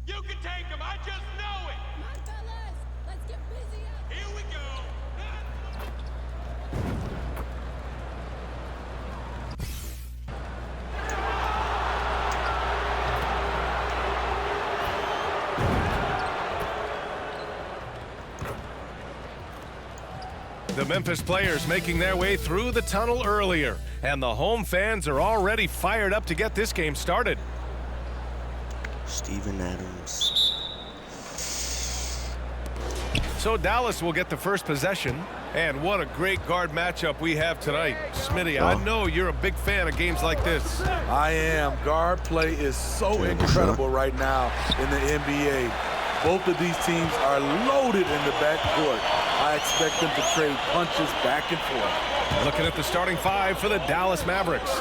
You can take him. I just know it. Come on, fellas. Let's get busy out there. Here we go. The Memphis players making their way through the tunnel earlier, and the home fans are already fired up to get this game started. Steven Adams. So Dallas will get the first possession, and what a great guard matchup we have tonight. Smitty, I know you're a big fan of games like this. I am. Guard play is so incredible right now in the NBA. Both of these teams are loaded in the backcourt. I expect them to trade punches back and forth. Looking at the starting five for the Dallas Mavericks.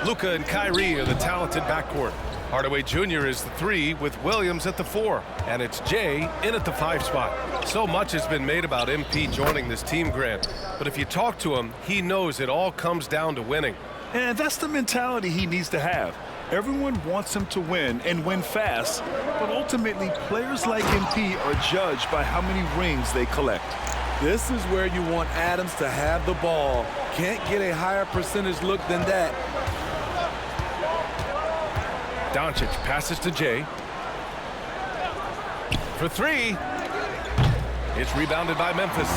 Luka and Kyrie are the talented backcourt. Hardaway Jr. is the 3 with Williams at the 4. And it's Jay in at the 5 spot. So much has been made about MP joining this team, Grant. But if you talk to him, he knows it all comes down to winning. And that's the mentality he needs to have. Everyone wants him to win and win fast. But ultimately, players like MP are judged by how many rings they collect. This is where you want Adams to have the ball. Can't get a higher percentage look than that. Doncic passes to Jay. For 3. It's rebounded by Memphis.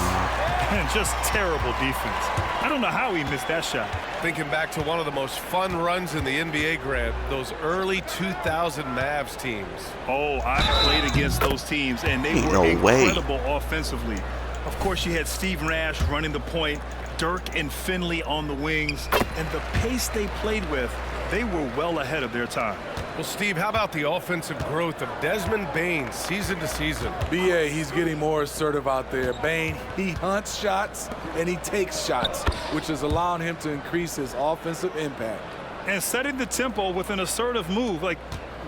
And just terrible defense. I don't know how he missed that shot. Thinking back to one of the most fun runs in the NBA, Grant, those early 2000 Mavs teams. Oh, I played against those teams, and they were incredible offensively. Of course, you had Steve Nash running the point, Dirk and Finley on the wings, and the pace they played with, they were well ahead of their time. Well, Steve, how about the offensive growth of Desmond Bane season to season? BA, he's getting more assertive out there. Bane, he hunts shots and he takes shots, which is allowing him to increase his offensive impact. And setting the tempo with an assertive move. Like,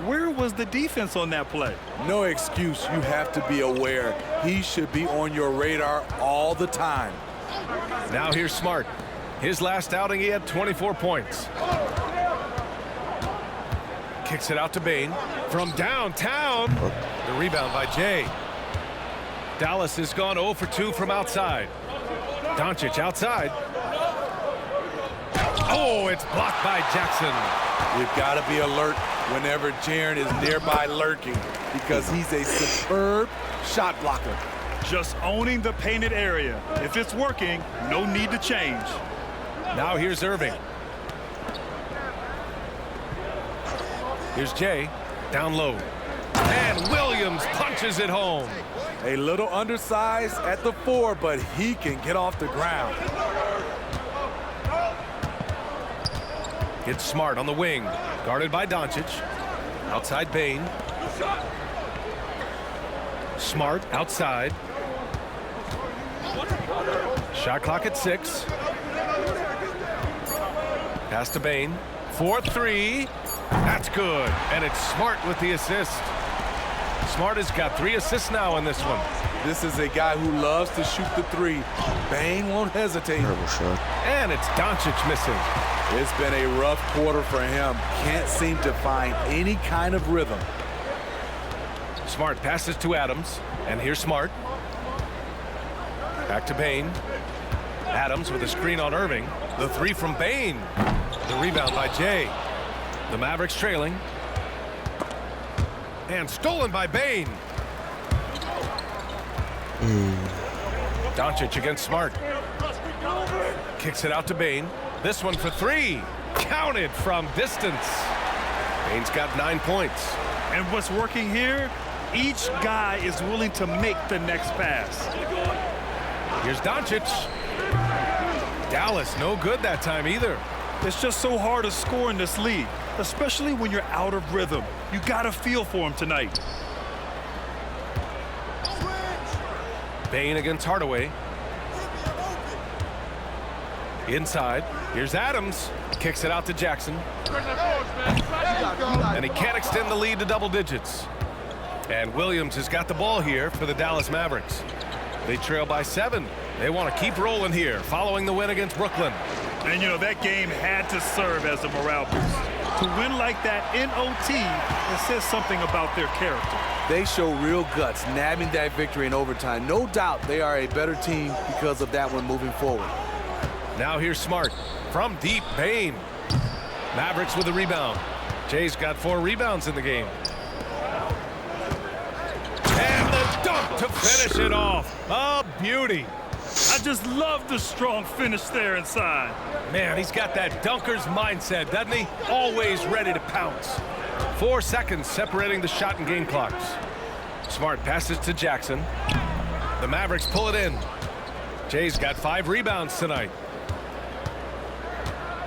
where was the defense on that play? No excuse. You have to be aware. He should be on your radar all the time. Now here's Smart. His last outing, he had 24 points. Kicks it out to Bane from downtown. The rebound by Jay. Dallas has gone 0 for 2 from outside. Doncic outside. Oh, it's blocked by Jackson. You've got to be alert whenever Jaren is nearby lurking because he's a superb shot blocker. Just owning the painted area. If it's working, no need to change. Now here's Irving. Here's Jay, down low. And Williams punches it home. A little undersized at the 4, but he can get off the ground. It's Smart on the wing, guarded by Doncic. Outside Bane. Smart outside. Shot clock at 6. Pass to Bane. 4-3. That's good. And it's Smart with the assist. Smart has got 3 assists now in this one. This is a guy who loves to shoot the 3. Bane won't hesitate. And it's Doncic missing. It's been a rough quarter for him. Can't seem to find any kind of rhythm. Smart passes to Adams. And here's Smart. Back to Bane. Adams with a screen on Irving. The 3 from Bane. The rebound by Jay. The Mavericks trailing. And stolen by Bane. Doncic against Smart. Kicks it out to Bane. This one for 3. Counted from distance. Bane's got 9 points. And what's working here, each guy is willing to make the next pass. Here's Doncic. Dallas, no good that time either. It's just so hard to score in this league, especially when you're out of rhythm. You got to feel for him tonight. Bane against Hardaway. Inside. Here's Adams. Kicks it out to Jackson. And he can't extend the lead to double digits. And Williams has got the ball here for the Dallas Mavericks. They trail by 7. They want to keep rolling here following the win against Brooklyn. And, you know, that game had to serve as a morale boost. To win like that in OT, it says something about their character. They show real guts, nabbing that victory in overtime. No doubt they are a better team because of that one moving forward. Now here's Smart from deep. Bain. Mavericks with the rebound. Jay's got 4 rebounds in the game. And the dunk to finish it off. A beauty. I just love the strong finish there inside. Man, he's got that dunker's mindset, doesn't he? Always ready to pounce. 4 seconds separating the shot and game clocks. Smart passes to Jackson. The Mavericks pull it in. Jay's got 5 rebounds tonight.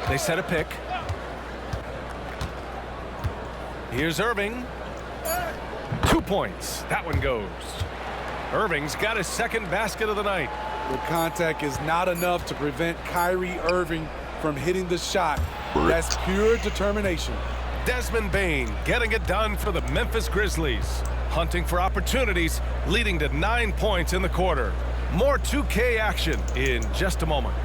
They set a pick. Here's Irving. 2 points. That one goes. Irving's got his second basket of the night. The contact is not enough to prevent Kyrie Irving from hitting the shot. That's pure determination. Desmond Bain getting it done for the Memphis Grizzlies. Hunting for opportunities, leading to 9 points in the quarter. More 2K action in just a moment.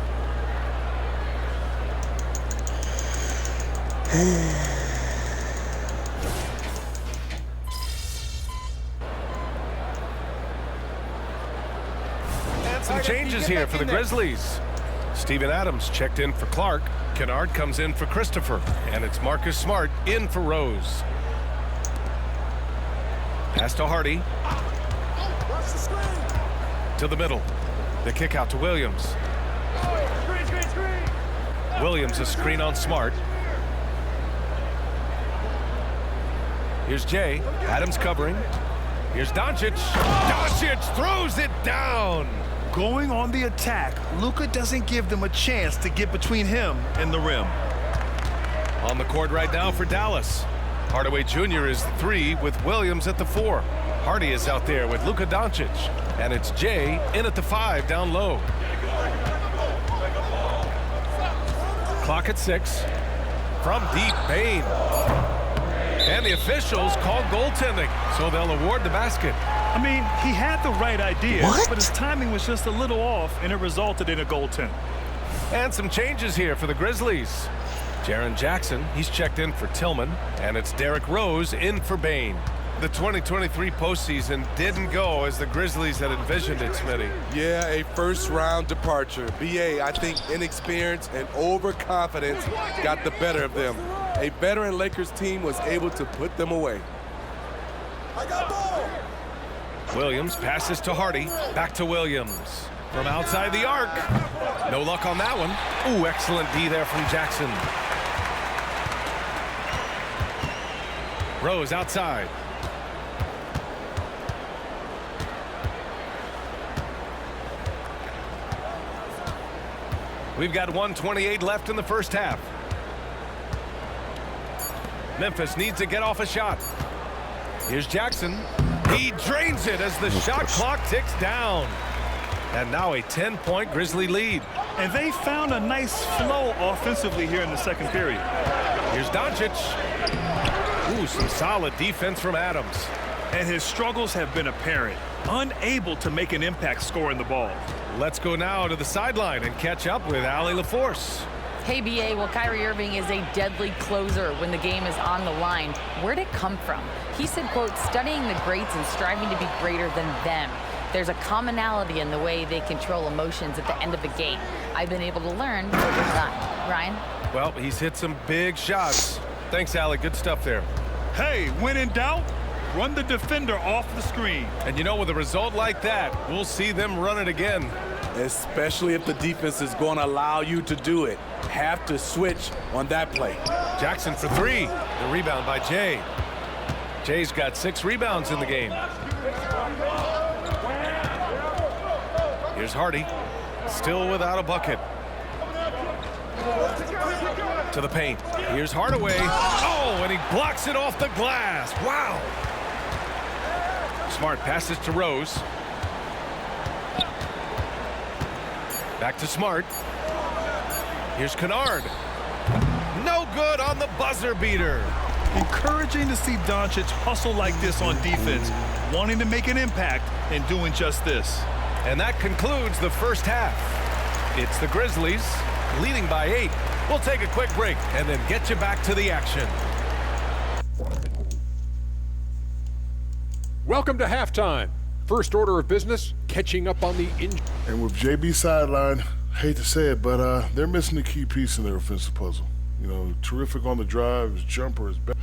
And some changes here for the Grizzlies. Steven Adams checked in for Clark. Kennard comes in for Christopher. And it's Marcus Smart in for Rose. Pass to Hardy. To the middle. The kick out to Williams. Williams a screen on Smart. Here's Jay. Adams covering. Here's Doncic. Doncic throws it down. Going on the attack, Luka doesn't give them a chance to get between him and the rim. On the court right now for Dallas. Hardaway Jr. is the 3 with Williams at the 4. Hardy is out there with Luka Doncic. And it's Jay in at the 5 down low. Clock at 6. From deep, Bain. And the officials call goaltending, so they'll award the basket. I mean, he had the right idea, but his timing was just a little off, and it resulted in a goaltend. And some changes here for the Grizzlies. Jaren Jackson, he's checked in for Tillman, and it's Derrick Rose in for Bain. The 2023 postseason didn't go as the Grizzlies had envisioned it, Smitty. Yeah, a first-round departure. BA, I think inexperience and overconfidence got the better of them. A veteran Lakers team was able to put them away. I got ball. Williams passes to Hardy. Back to Williams. From outside the arc. No luck on that one. Ooh, excellent D there from Jackson. Rose outside. We've got 1:28 left in the first half. Memphis needs to get off a shot. Here's Jackson. He drains it as the shot clock ticks down. And now a 10-point Grizzly lead. And they found a nice flow offensively here in the second period. Here's Doncic. Ooh, some solid defense from Adams. And his struggles have been apparent. Unable to make an impact scoring the ball. Let's go now to the sideline and catch up with Allie LaForce. Hey, BA, well, Kyrie Irving is a deadly closer when the game is on the line. Where'd it come from? He said, quote, studying the greats and striving to be greater than them. There's a commonality in the way they control emotions at the end of the game. I've been able to learn over time. Ryan? Well, he's hit some big shots. Thanks, Allie. Good stuff there. Hey, when in doubt, run the defender off the screen. And you know, with a result like that, we'll see them run it again. Especially if the defense is going to allow you to do it. Have to switch on that play. Jackson for 3. The rebound by Jay. Jay's got 6 rebounds in the game. Here's Hardy. Still without a bucket. To the paint. Here's Hardaway. Oh, and he blocks it off the glass. Wow. Smart passes to Rose. Back to Smart. Here's Kennard. No good on the buzzer beater. Encouraging to see Doncic hustle like this on defense, wanting to make an impact and doing just this. And that concludes the first half. It's the Grizzlies leading by 8. We'll take a quick break and then get you back to the action. Welcome to halftime. First order of business, catching up on the injury. And with JB sideline, hate to say it, but they're missing a key piece in their offensive puzzle. You know, terrific on the drive, his jumper is back.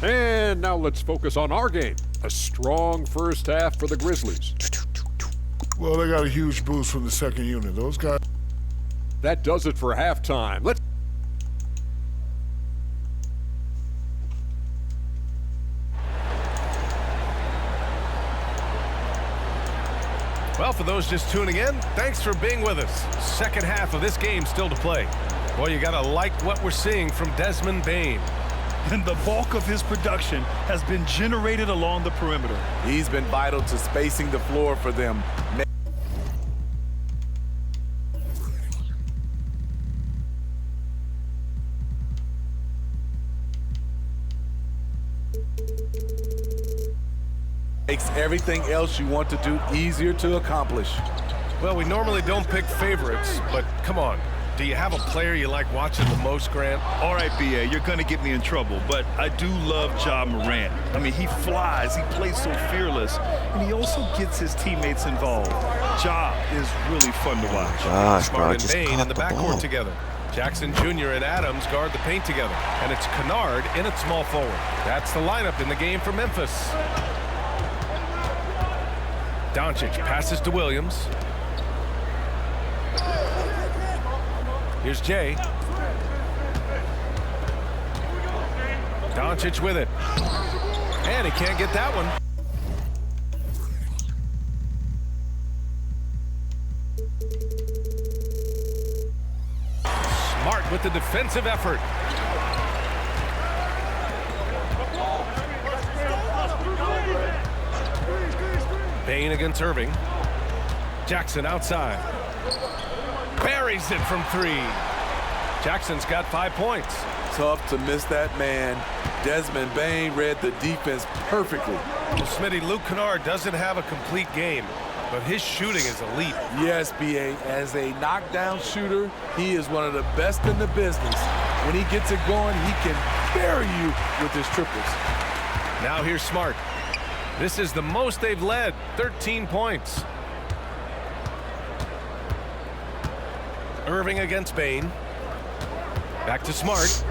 And now let's focus on our game. A strong first half for the Grizzlies. Well, they got a huge boost from the second unit. Those guys. That does it for halftime. Let's. Well, for those just tuning in, thanks for being with us. Second half of this game still to play. Boy, you gotta like what we're seeing from Desmond Bane. And the bulk of his production has been generated along the perimeter. He's been vital to spacing the floor for them. Makes everything else you want to do easier to accomplish. Well, we normally don't pick favorites, but come on. Do you have a player you like watching the most, Grant? All right, B.A., you're going to get me in trouble, but I do love Ja Morant. I mean, he flies, he plays so fearless, and he also gets his teammates involved. Ja is really fun to watch. Gosh, bro, Smart just and Bane caught in the the backcourt ball. together. Jackson Jr. and Adams guard the paint together, and it's Kennard in at small forward. That's the lineup in the game for Memphis. Doncic passes to Williams. Here's Jay. Doncic with it. And he can't get that one. Smart with the defensive effort. Bane against Irving. Jackson outside. Buries it from three. Jackson's got 5 points. Tough to miss that man. Desmond Bane read the defense perfectly. Well, Smitty, Luke Kennard doesn't have a complete game, but his shooting is elite. Yes, B.A., as a knockdown shooter, he is one of the best in the business. When he gets it going, he can bury you with his triples. Now here's Smart. This is the most they've led, 13 points. Irving against Bane. Back to Smart.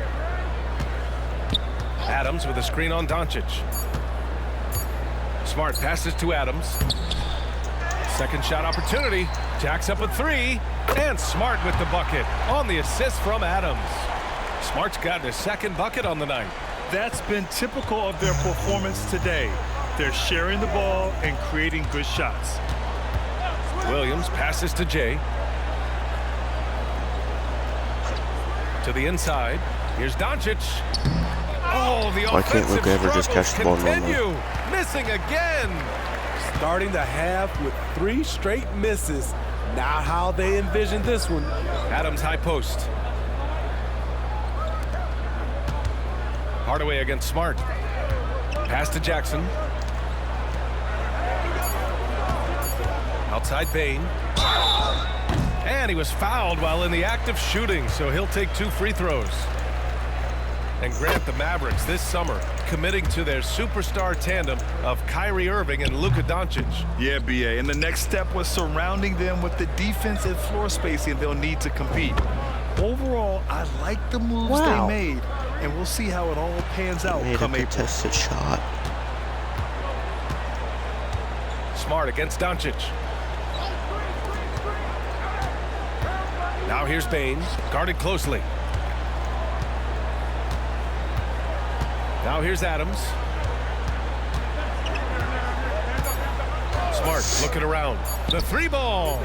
Adams with a screen on Doncic. Smart passes to Adams. Second shot opportunity. Jacks up a three. And Smart with the bucket on the assist from Adams. Smart's gotten his second bucket on the night. That's been typical of their performance today. They're sharing the ball and creating good shots. Williams passes to Jay. To the inside. Here's Doncic. Oh, the Why can't offensive Luka ever just struggles catch the ball normally? continue. Missing again. Starting the half with 3 straight misses. Not how they envisioned this one. Adams high post. Hardaway against Smart. Pass to Jackson. Outside Bane. And he was fouled while in the act of shooting, so he'll take 2 free throws. And Grant, the Mavericks this summer committing to their superstar tandem of Kyrie Irving and Luka Doncic. Yeah, B.A., and the next step was surrounding them with the defense and floor spacing they'll need to compete. Overall, I like the moves they made, and we'll see how it all pans out Made a come April. contested shot. Smart against Doncic. Now here's Bane, guarded closely. Now here's Adams. Smart looking around. The 3 ball.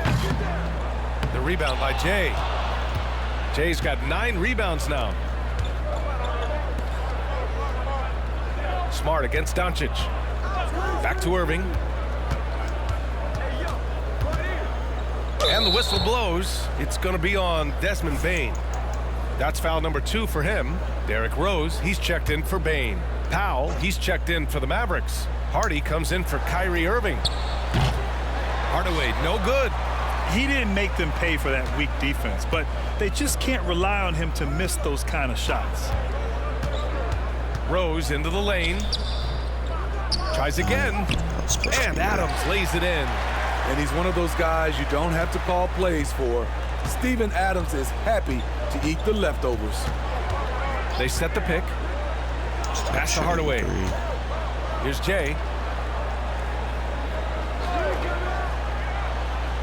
The rebound by Jay. Jay's got 9 rebounds now. Smart against Doncic. Back to Irving. And the whistle blows. It's going to be on Desmond Bane. That's foul number 2 for him. Derrick Rose, he's checked in for Bane. Powell, he's checked in for the Mavericks. Hardy comes in for Kyrie Irving. Hardaway, no good. He didn't make them pay for that weak defense, but they just can't rely on him to miss those kind of shots. Rose into the lane. Tries again. And Adams lays it in. And he's one of those guys you don't have to call plays for. Steven Adams is happy to eat the leftovers. They set the pick. Pass to Hardaway. Here's Jay.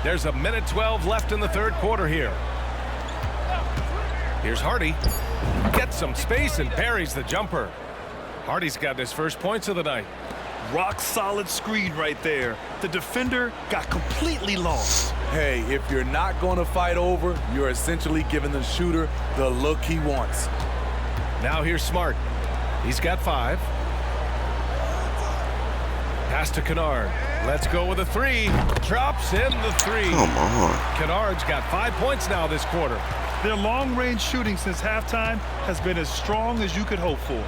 There's a minute 12 left in the third quarter here. Here's Hardy. Gets some space and buries the jumper. Hardy's got his first points of the night. Rock solid screen right there. The defender got completely lost. Hey, if you're not going to fight over, you're essentially giving the shooter the look he wants. Now here's Smart. He's got 5. Pass to Kennard. Let's go with a 3. Drops in the 3. Come on. Kennard's got 5 points now this quarter. Their long-range shooting since halftime has been as strong as you could hope for.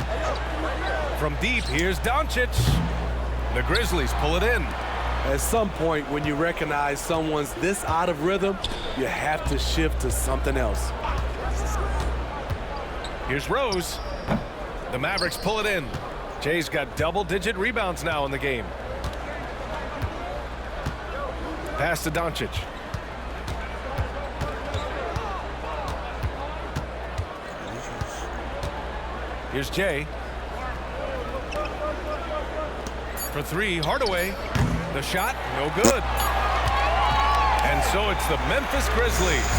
From deep, here's Doncic. The Grizzlies pull it in. At some point, when you recognize someone's this out of rhythm, you have to shift to something else. Here's Rose. The Mavericks pull it in. Jay's got double-digit rebounds now in the game. Pass to Doncic. Here's Jay. For 3, Hardaway. The shot, no good. And so it's the Memphis Grizzlies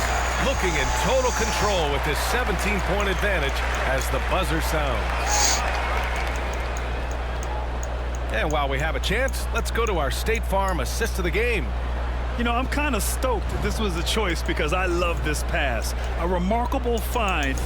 looking in total control with this 17-point advantage as the buzzer sounds. And while we have a chance, let's go to our State Farm assist of the game. You know, I'm kind of stoked that this was a choice because I love this pass. A remarkable find.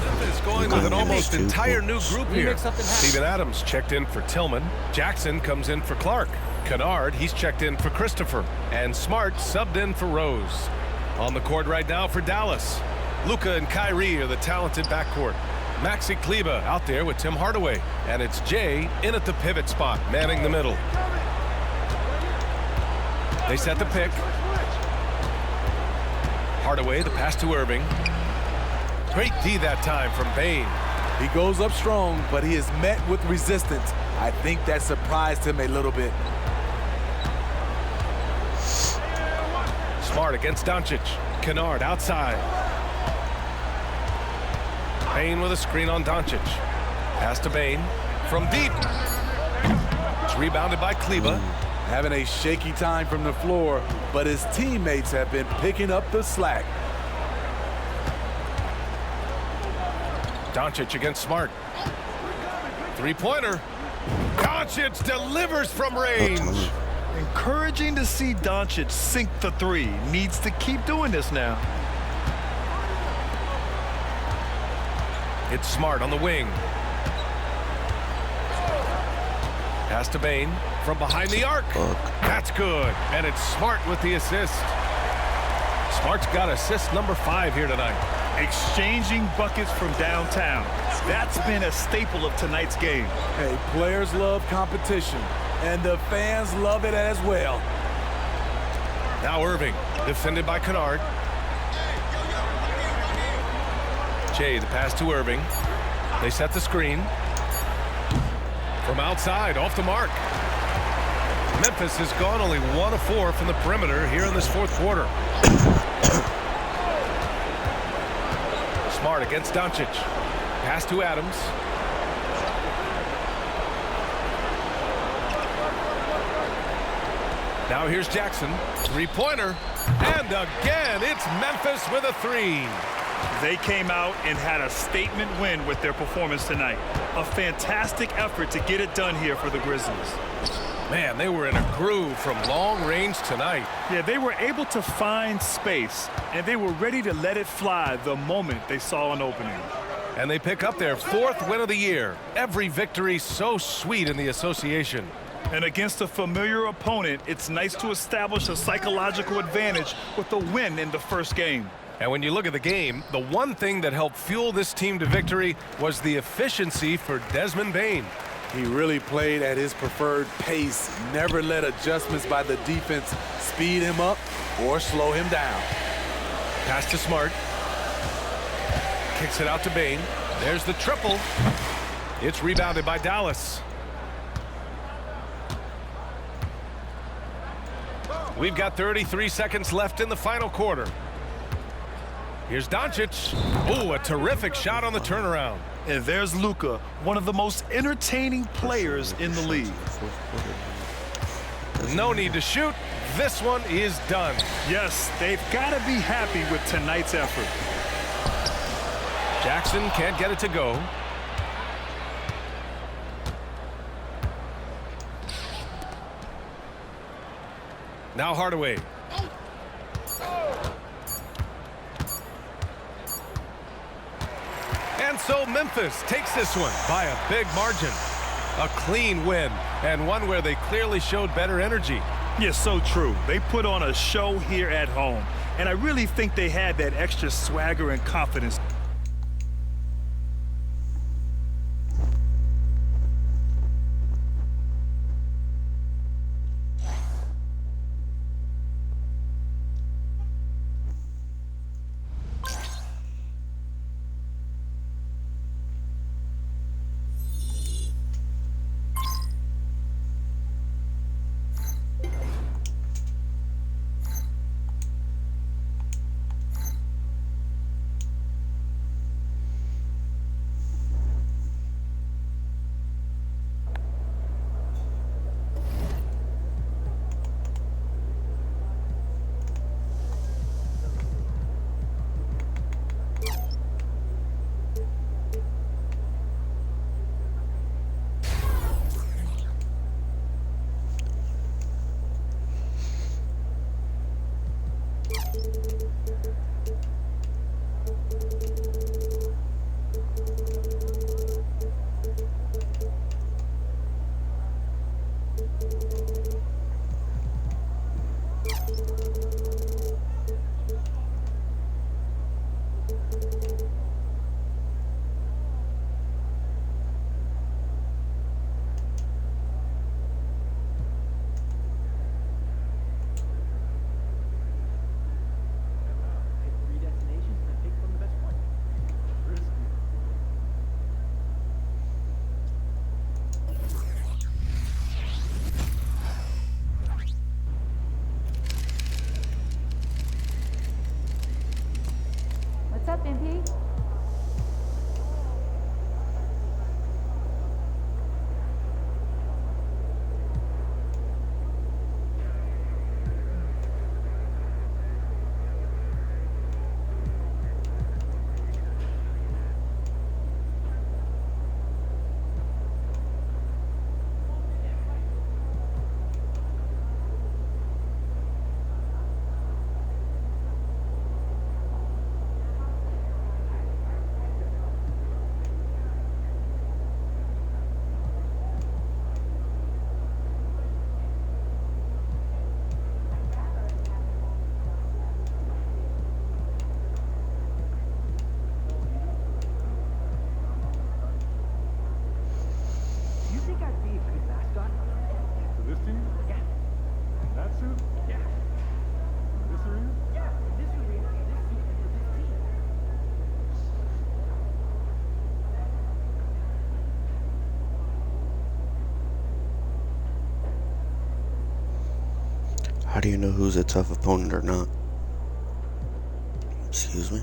Memphis going with an almost entire new group here. Steven Adams checked in for Tillman. Jackson comes in for Clark. Kennard, he's checked in for Christopher. And Smart subbed in for Rose. On the court right now for Dallas. Luka and Kyrie are the talented backcourt. Maxi Kleba out there with Tim Hardaway. And it's Jay in at the pivot spot, manning the middle. They set the pick. Hardaway, the pass to Irving. Great D that time from Bane. He goes up strong, but he is met with resistance. I think that surprised him a little bit. Smart against Doncic. Kennard outside. Bane with a screen on Doncic. Pass to Bane from deep. It's rebounded by Kleba. Having a shaky time from the floor, but his teammates have been picking up the slack. Doncic against Smart. Three-pointer. Doncic delivers from range. Encouraging to see Doncic sink the 3. Needs to keep doing this now. It's Smart on the wing. Pass to Bane from behind the arc. That's good. And it's Smart with the assist. Smart's got assist number 5 here tonight. Exchanging buckets from downtown. That's been a staple of tonight's game. Hey, players love competition, and the fans love it as well. Now Irving, defended by Kennard. Jay, the pass to Irving. They set the screen. From outside, off the mark. Memphis has gone only 1 of 4 from the perimeter here in this fourth quarter. Smart against Doncic. Pass to Adams. Now here's Jackson. Three-pointer. And again, it's Memphis with a 3. They came out and had a statement win with their performance tonight. A fantastic effort to get it done here for the Grizzlies. Man, they were in a groove from long range tonight. Yeah, they were able to find space, and they were ready to let it fly the moment they saw an opening. And they pick up their 4th win of the year. Every victory so sweet in the association. And against a familiar opponent, it's nice to establish a psychological advantage with the win in the first game. And when you look at the game, the one thing that helped fuel this team to victory was the efficiency for Desmond Bane. He really played at his preferred pace, never let adjustments by the defense speed him up or slow him down. Pass to Smart. Kicks it out to Bain. There's the triple. It's rebounded by Dallas. We've got 33 seconds left in the final quarter. Here's Doncic. Oh, a terrific shot on the turnaround. And there's Luka, one of the most entertaining players in the league. No need to shoot. This one is done. Yes, they've got to be happy with tonight's effort. Jackson can't get it to go. Now Hardaway. And so Memphis takes this one by a big margin. A clean win, and one where they clearly showed better energy. Yes, so true. They put on a show here at home, and I really think they had that extra swagger and confidence. What's up, MP? How do you know who's a tough opponent or not? Excuse me?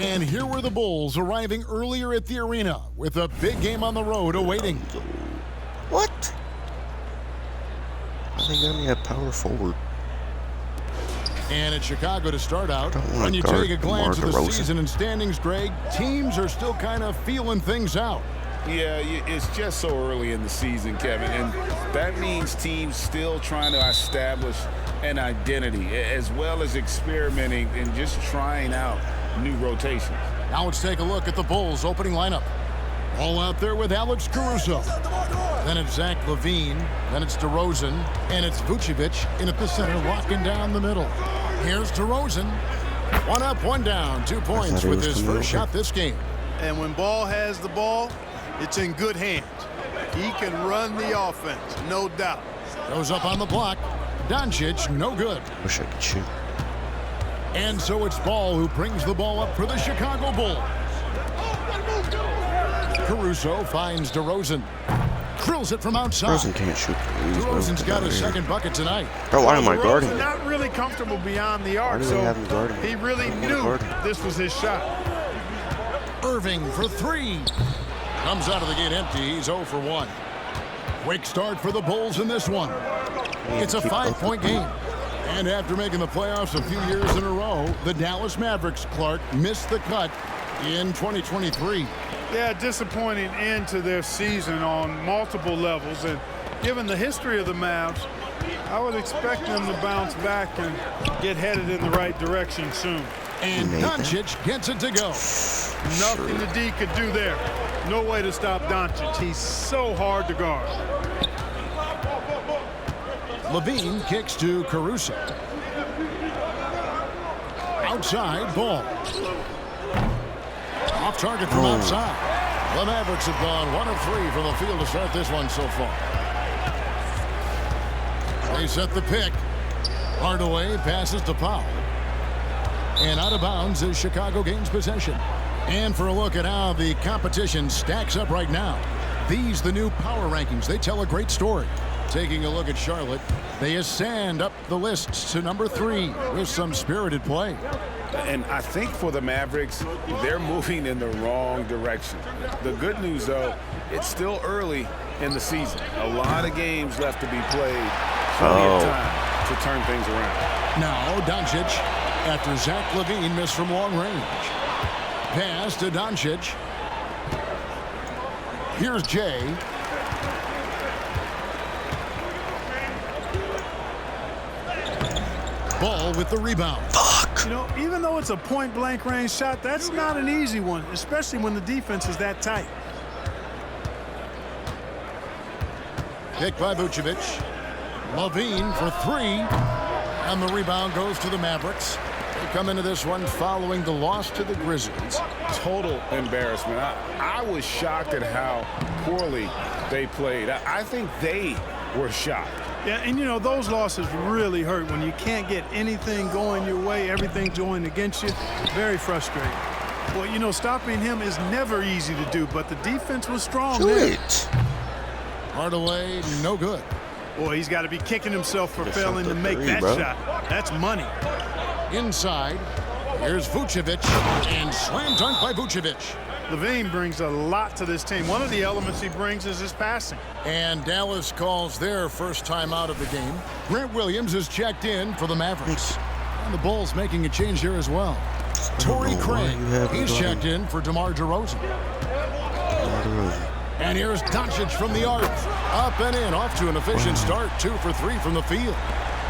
And here were the Bulls arriving earlier at the arena with a big game on the road awaiting. What? Why they got me at power forward? And it's Chicago to start out. When you guard take a glance at the DeMar DeRozan. season and standings, Greg, teams are still kind of feeling things out. Yeah, it's just so early in the season, Kevin, and that means teams still trying to establish an identity as well as experimenting and just trying out new rotations. Now let's take a look at the Bulls' opening lineup. All out there with Alex Caruso. Then it's Zach LaVine. Then it's DeRozan. And it's Vucevic in at the center, locking down the middle. Here's DeRozan. 1 up, 1 down. 2 points with his first shot this game. And when Ball has the ball, it's in good hands. He can run the offense, no doubt. Goes up on the block. Doncic, no good. Wish I could shoot. And so it's Ball who brings the ball up for the Chicago Bulls. Caruso finds DeRozan. Drills it from outside. DeRozan can't shoot. DeRozan's got his second bucket tonight. Bro, why am I guarding him? Not really comfortable beyond the arc, Why do they have him guarding him? he really knew this was his shot. Irving for 3. Comes out of the gate empty. He's 0 for 1. Quick start for the Bulls in this one. It's a 5-point game. And after making the playoffs a few years in a row, the Dallas Mavericks, Clark, missed the cut in 2023. Yeah, disappointing end to their season on multiple levels. And given the history of the Mavs, I would expect them to bounce back and get headed in the right direction soon. And Doncic gets it to go. Nothing the D could do there. No way to stop Doncic. He's so hard to guard. LaVine kicks to Caruso. Outside, Ball. Off target from outside. The Mavericks have gone 1 of 3 from the field to start this one so far. They set the pick. Hardaway passes to Powell. And out of bounds as Chicago gains possession. And for a look at how the competition stacks up right now. These, the new power rankings, they tell a great story. Taking a look at Charlotte, they ascend up the list to number 3 with some spirited play. And I think for the Mavericks, they're moving in the wrong direction. The good news, though, it's still early in the season. A lot of games left to be played. Plenty of time to turn things around. Now Doncic, after Zach LaVine missed from long range. Pass to Doncic. Here's Jay. Ball with the rebound. You know, even though it's a point-blank range shot, that's not an easy one, especially when the defense is that tight. Pick by Vucevic. LaVine for 3. And the rebound goes to the Mavericks. They come into this one following the loss to the Grizzlies. Total embarrassment. I was shocked at how poorly they played. I think they were shocked. Yeah, and you know, those losses really hurt when you can't get anything going your way, everything's going against you. Very frustrating. Well, you know, stopping him is never easy to do, but the defense was strong there. Hardaway, no good. Boy, he's got to be kicking himself for failing to make that shot. That's money. Inside, here's Vucevic, and slam dunk by Vucevic. LaVine brings a lot to this team. One of the elements he brings is his passing. And Dallas calls their first time out of the game. Grant Williams is checked in for the Mavericks. And the Bulls making a change here as well. Torrey Craig, he's checked in for DeMar DeRozan. And here's Doncic from the arc. Up and in, off to an efficient start. 2 for 3 from the field.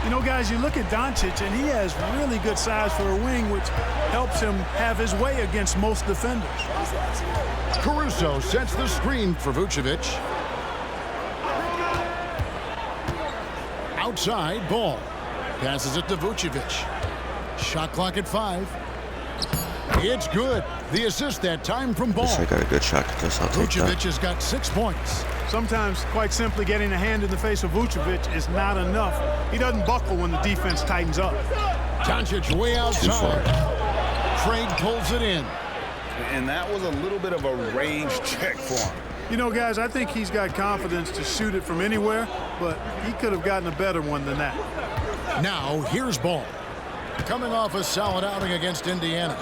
You know, guys, you look at Doncic, and he has really good size for a wing, which helps him have his way against most defenders. Caruso sets the screen for Vucevic. Outside, Ball. Passes it to Vucevic. Shot clock at 5. It's good. The assist that time from Ball. I got a good shot at this. I'll take that. Vucevic has got 6 points. Sometimes, quite simply, getting a hand in the face of Vucevic is not enough. He doesn't buckle when the defense tightens up. Doncic way outside. Craig pulls it in. And that was a little bit of a range check for him. You know, guys, I think he's got confidence to shoot it from anywhere, but he could have gotten a better one than that. Now, here's Ball. Coming off a solid outing against Indiana.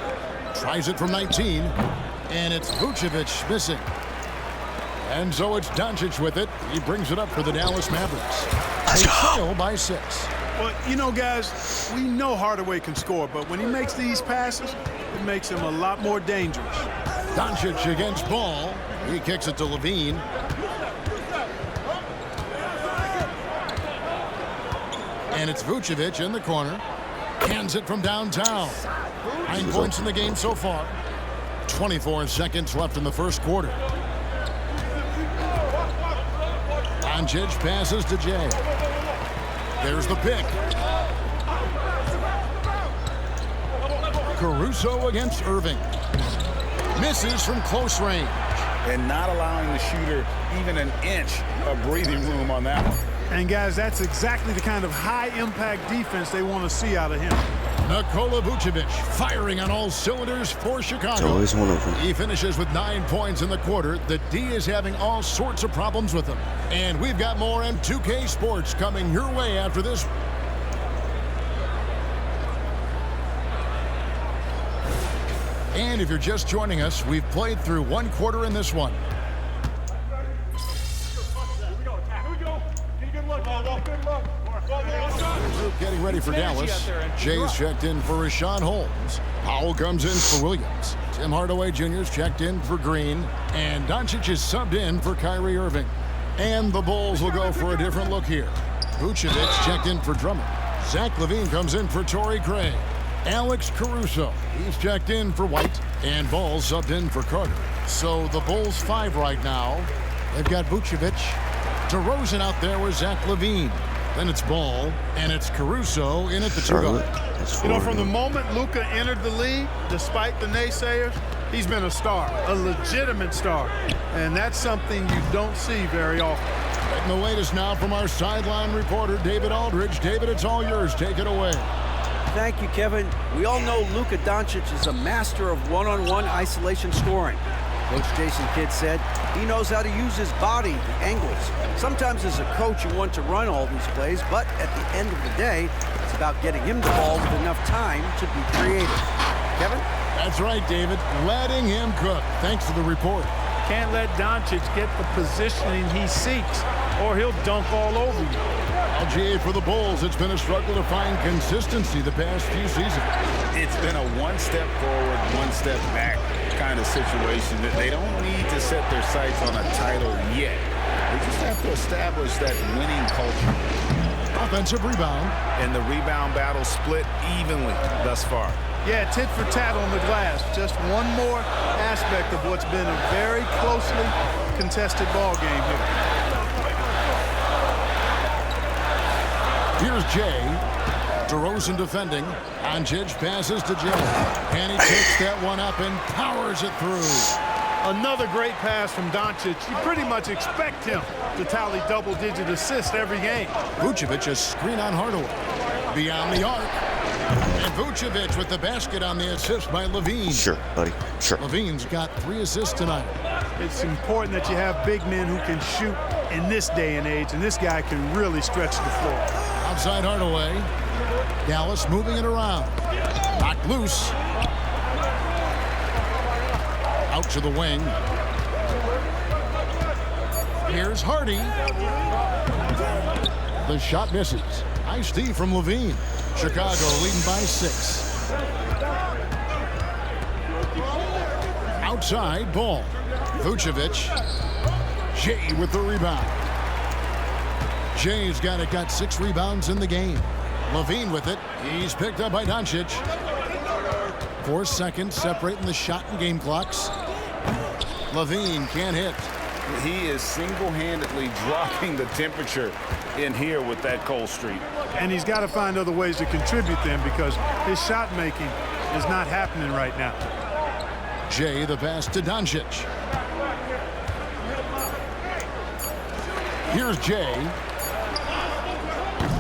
Tries it from 19. And it's Vucevic missing. And so it's Doncic with it. He brings it up for the Dallas Mavericks. They trail by 6. Well, you know, guys, we know Hardaway can score, but when he makes these passes, it makes him a lot more dangerous. Doncic against Ball. He kicks it to Levine. And it's Vucevic in the corner. Hands it from downtown. 9 points in the game so far. 24 seconds left in the first quarter. Doncic passes to Jay. There's the pick. Caruso against Irving. Misses from close range. And not allowing the shooter even an inch of breathing room on that one. And, guys, that's exactly the kind of high-impact defense they want to see out of him. Nikola Vucevic firing on all cylinders for Chicago. It's always one of them. He finishes with 9 points in the quarter. The D is having all sorts of problems with him. And we've got more M2K Sports coming your way after this. And if you're just joining us, we've played through 1 quarter in this one. Getting ready for Dallas. Jay's checked in for Rashawn Holmes. Powell comes in for Williams. Tim Hardaway Jr.'s checked in for Green. And Doncic is subbed in for Kyrie Irving. And the Bulls will go for a different look here. Vucevic checked in for Drummond. Zach LaVine comes in for Torrey Craig. Alex Caruso, he's checked in for White. And Ball subbed in for Carter. So the Bulls 5 right now. They've got Vucevic. DeRozan out there with Zach LaVine. Then it's Ball, and it's Caruso in at the 2 guard. You know, from the moment Luka entered the league, despite the naysayers, he's been a star, a legitimate star. And that's something you don't see very often. Getting the latest now from our sideline reporter, David Aldridge. David, it's all yours. Take it away. Thank you, Kevin. We all know Luka Doncic is a master of one-on-one isolation scoring. Coach Jason Kidd said he knows how to use his body, the angles. Sometimes as a coach you want to run all these plays, but at the end of the day, it's about getting him the ball with enough time to be creative. Kevin? That's right, David. Letting him cook. Thanks for the report. Can't let Doncic get the positioning he seeks, or he'll dunk all over you. LGA for the Bulls. It's been a struggle to find consistency the past few seasons. It's been a one step forward, one step back kind of situation. That they don't need to set their sights on a title yet. They just have to establish that winning culture. Offensive rebound. And the rebound battle split evenly thus far. Yeah, tit for tat on the glass. Just one more aspect of what's been a very closely contested ball game here. Here's Jay. DeRozan defending. Doncic passes to Jay. And he takes that one up and powers it through. Another great pass from Doncic. You pretty much expect him to tally double-digit assists every game. Vucevic a screen on Hardaway. Beyond the arc. And Vucevic with the basket on the assist by LaVine. Sure, buddy. Sure. LaVine's got 3 assists tonight. It's important that you have big men who can shoot in this day and age, and this guy can really stretch the floor. Outside Hardaway. Dallas moving it around. Knocked loose. Out to the wing. Here's Hardy. The shot misses. Nice D from LaVine. Chicago leading by 6. Outside, Ball. Vucevic. Jay with the rebound. Jay's got 6 rebounds in the game. LaVine with it. He's picked up by Doncic. 4 seconds separating the shot and game clocks. LaVine can't hit. He is single-handedly dropping the temperature in here with that cold streak. And he's got to find other ways to contribute then, because his shot making is not happening right now. Jay the pass to Doncic. Here's Jay.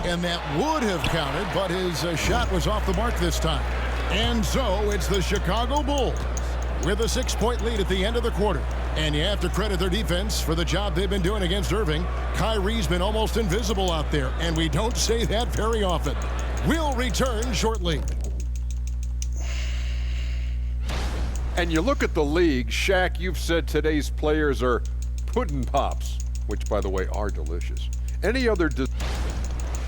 And that would have counted, but his shot was off the mark this time. And so it's the Chicago Bulls with a 6-point lead at the end of the quarter. And you have to credit their defense for the job they've been doing against Irving. Kyrie's been almost invisible out there, and we don't say that very often. We'll return shortly. And you look at the league, Shaq, you've said today's players are pudding pops, which, by the way, are delicious. Any other...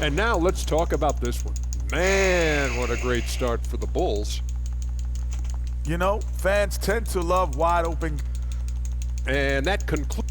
And now let's talk about this one. Man, what a great start for the Bulls. You know, fans tend to love wide open. And that concludes.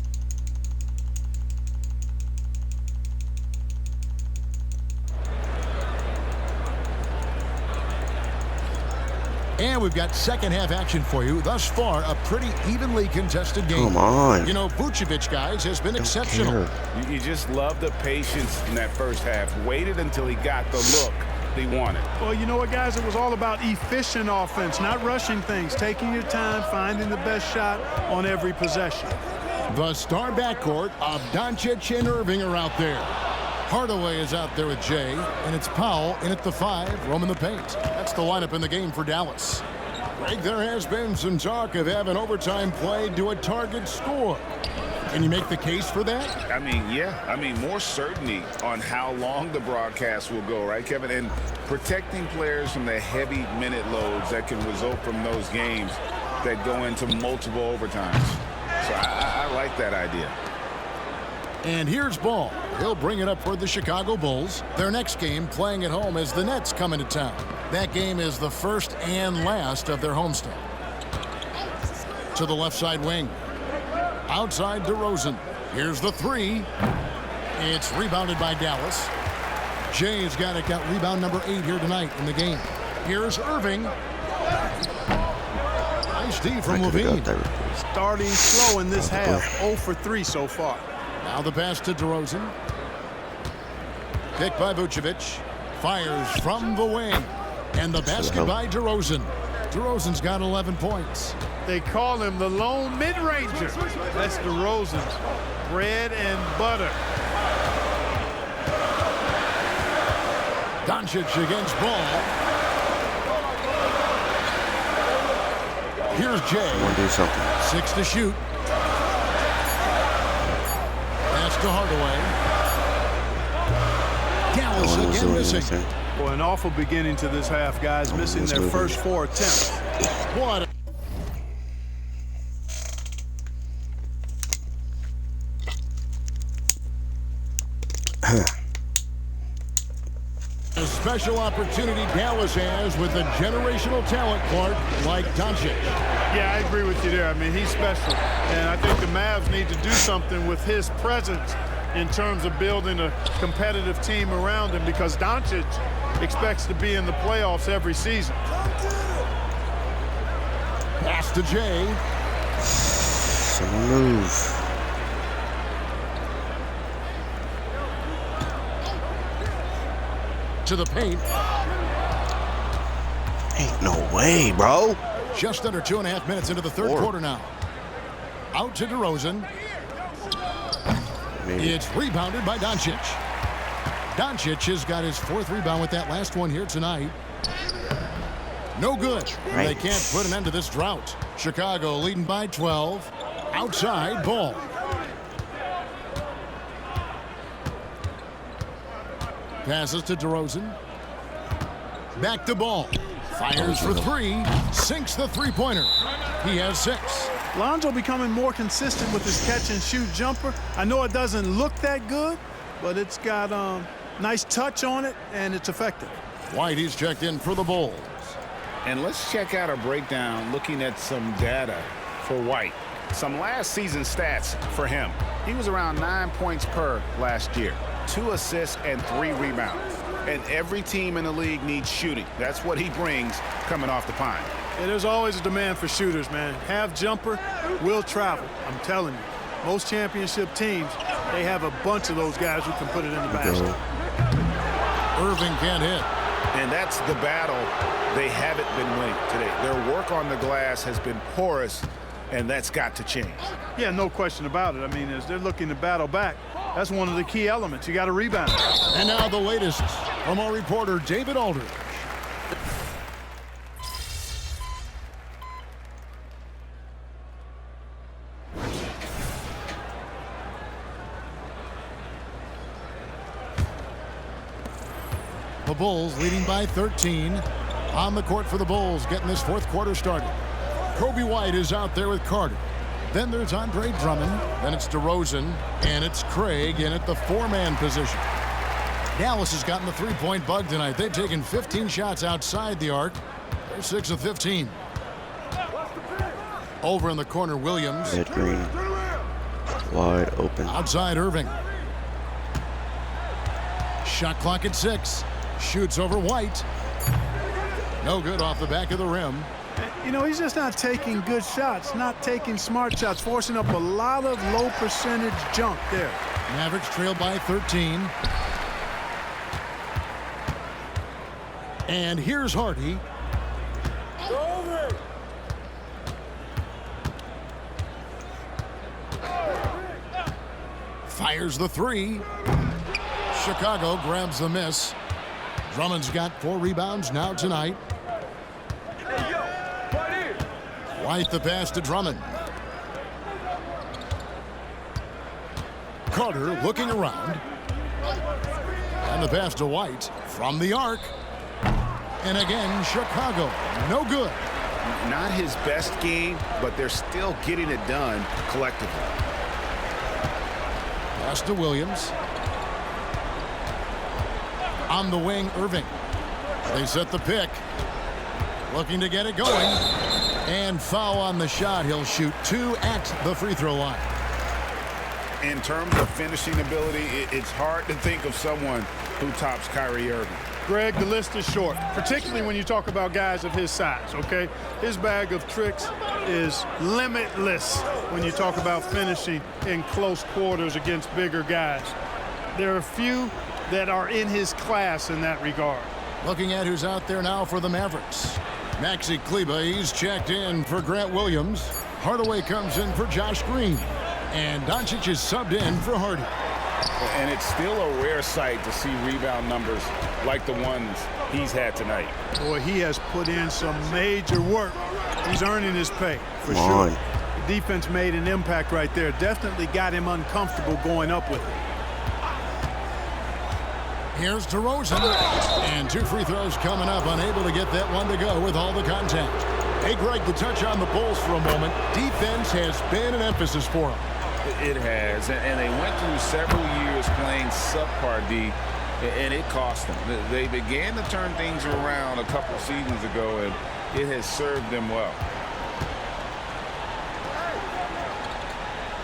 And we've got second half action for you. Thus far, a pretty evenly contested game. Come on. You know, Vucevic, guys, has been exceptional. You just love the patience in that first half. Waited until he got the look he wanted. Well, you know what, guys? It was all about efficient offense, not rushing things, taking your time, finding the best shot on every possession. The star backcourt of Doncic and Irving are out there. Hardaway is out there with Jay, and it's Powell in at the 5, roaming the paint. That's the lineup in the game for Dallas. Greg, there has been some talk of having overtime played to a target score. Can you make the case for that? I mean, yeah. I mean, more certainty on how long the broadcast will go, right, Kevin? And protecting players from the heavy minute loads that can result from those games that go into multiple overtimes. So I like that idea. And here's Ball. He'll bring it up for the Chicago Bulls. Their next game playing at home as the Nets come into town. That game is the first and last of their homestand. To the left side wing. Outside DeRozan. Here's the 3. It's rebounded by Dallas. Jay's got it. Got rebound number 8 here tonight in the game. Here's Irving. Nice D from Levine. Starting slow in this half. 0 for 3 so far. Now the pass to DeRozan. Picked by Vucevic. Fires from the wing. And the basket by DeRozan. DeRozan's got 11 points. They call him the lone mid-ranger. That's DeRozan's bread and butter. Doncic against Ball. Here's Jay. I want to do something. 6 to shoot. Pass to Hardaway. Dallas again missing. Well, an awful beginning to this half, guys. Missing their first 4 attempts. What? A special opportunity Dallas has with a generational talent, Clark, like Doncic. Yeah, I agree with you there. I mean, he's special. And I think the Mavs need to do something with his presence in terms of building a competitive team around him, because Doncic expects to be in the playoffs every season. Pass to Jay. Some move. To the paint. Ain't no way, bro. Just under 2.5 minutes into the third quarter now. Out to DeRozan. Maybe. It's rebounded by Doncic. Doncic has got his 4th rebound with that last one here tonight. No good. Right. They can't put an end to this drought. Chicago leading by 12. Outside Ball. Passes to DeRozan. Back to Ball. Fires for 3. Sinks the three-pointer. He has 6. Lonzo becoming more consistent with his catch-and-shoot jumper. I know it doesn't look that good, but it's got nice touch on it, and it's effective. Whitey's checked in for the Bulls. And let's check out a breakdown looking at some data for White. Some last season stats for him. He was around 9 points per last year, 2 assists and 3 rebounds. And every team in the league needs shooting. That's what he brings coming off the pine. Yeah, there's always a demand for shooters, man. Have jumper, will travel. I'm telling you. Most championship teams, they have a bunch of those guys who can put it in the basket. Irving can't hit. And that's the battle they haven't been winning today. Their work on the glass has been porous, and that's got to change. Yeah, no question about it. I mean, as they're looking to battle back, that's one of the key elements. You got to rebound. And now the latest from our reporter, David Aldridge. The Bulls leading by 13. On the court for the Bulls, getting this 4th quarter started. Kobe White is out there with Carter. Then there's Andre Drummond. Then it's DeRozan. And it's Craig in at the 4-man position. Dallas has gotten the three-point bug tonight. They've taken 15 shots outside the arc. They're 6 of 15. Over in the corner, Williams. Ed Green. Wide open. Outside Irving. Shot clock at 6. Shoots over White. No good off the back of the rim. You know, he's just not taking good shots, not taking smart shots, forcing up a lot of low percentage junk there. Mavericks trail by 13. And here's Hardy. Fires the 3. Chicago grabs the miss. Drummond's got 4 rebounds now tonight. White the pass to Drummond. Carter looking around. And the pass to White from the arc. And again, Chicago, no good. Not his best game, but they're still getting it done collectively. Pass to Williams. On the wing, Irving. They set the pick. Looking to get it going. And foul on the shot. He'll shoot 2 at the free throw line. In terms of finishing ability, it's hard to think of someone who tops Kyrie Irving. Greg, the list is short, particularly when you talk about guys of his size, okay? His bag of tricks is limitless when you talk about finishing in close quarters against bigger guys. There are few that are in his class in that regard. Looking at who's out there now for the Mavericks. Maxi Kleber, he's checked in for Grant Williams. Hardaway comes in for Josh Green. And Doncic is subbed in for Hardy. And it's still a rare sight to see rebound numbers like the ones he's had tonight. Boy, he has put in some major work. He's earning his pay, for Come sure. on. The defense made an impact right there. Definitely got him uncomfortable going up with it. Here's DeRozan. And 2 free throws coming up. Unable to get that one to go with all the contact. Hey, Greg, to touch on the Bulls for a moment. Defense has been an emphasis for them. It has, and they went through several years playing subpar D, and it cost them. They began to turn things around a couple seasons ago, and it has served them well.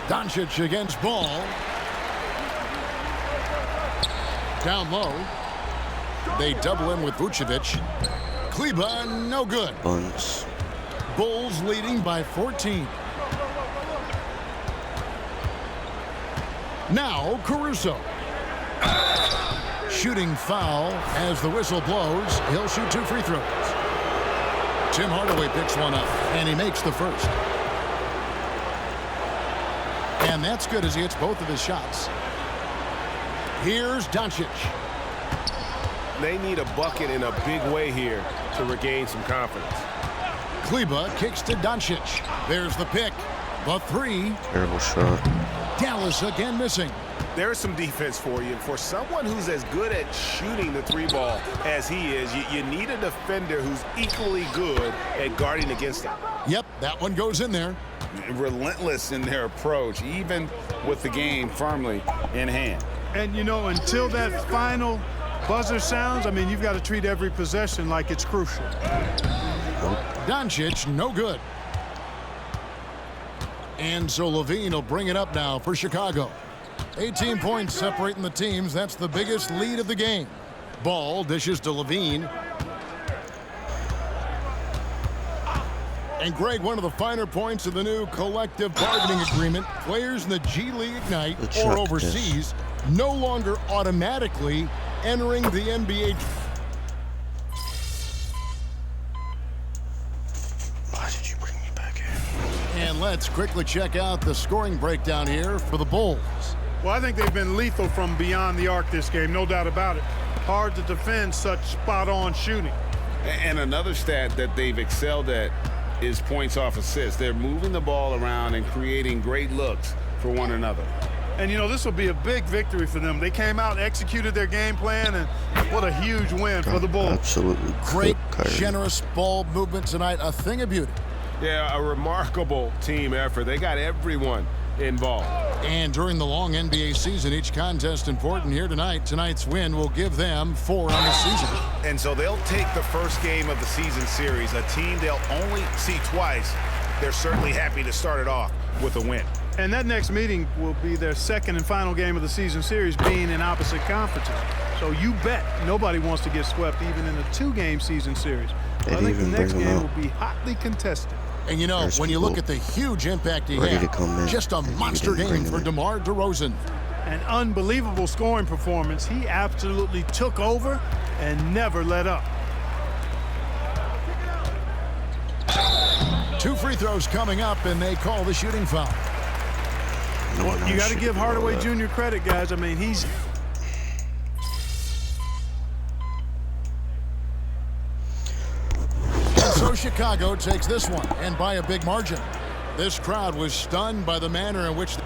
Doncic against Ball. Down low. They double him with Vucevic. Kleber, no good. Buns. Bulls leading by 14. Now Caruso. Shooting foul as the whistle blows. He'll shoot 2 free throws. Tim Hardaway picks one up, and he makes the first. And that's good as he hits both of his shots. Here's Doncic. They need a bucket in a big way here to regain some confidence. Kleber kicks to Doncic. There's the pick. The 3. Terrible shot. Dallas again missing. There's some defense for you. For someone who's as good at shooting the 3-ball as he is, you need a defender who's equally good at guarding against him. Yep, that one goes in there. Relentless in their approach, even with the game firmly in hand. And, you know, until that final buzzer sounds, I mean, you've got to treat every possession like it's crucial. Doncic, no good. And so Levine will bring it up now for Chicago. 18 points separating the teams. That's the biggest lead of the game. Ball dishes to Levine. And Greg, one of the finer points of the new collective bargaining agreement, players in the G League Ignite or overseas no longer automatically entering the NBA. Why did you bring me back in? And let's quickly check out the scoring breakdown here for the Bulls. Well, I think they've been lethal from beyond the arc this game, no doubt about it. Hard to defend such spot-on shooting. And another stat that they've excelled at is points off assists. They're moving the ball around and creating great looks for one another. And, you know, this will be a big victory for them. They came out, executed their game plan, and what a huge win for the Bulls. Absolutely. Great, generous ball movement tonight. A thing of beauty. Yeah, a remarkable team effort. They got everyone involved. And during the long NBA season, each contest important here tonight. Tonight's win will give them 4 on the season. And so they'll take the first game of the season series, a team they'll only see twice. They're certainly happy to start it off with a win. And that next meeting will be their second and final game of the season series, being in opposite conferences. So you bet nobody wants to get swept even in a 2-game season series. I think the next game will be hotly contested. And you know, when you look at the huge impact he had, just a monster game for DeMar DeRozan. An unbelievable scoring performance. He absolutely took over and never let up. 2 free throws coming up, and they call the shooting foul. Well, you got to give Hardaway Jr. credit, guys. I mean, he's... And so Chicago takes this one, and by a big margin. This crowd was stunned by the manner in which...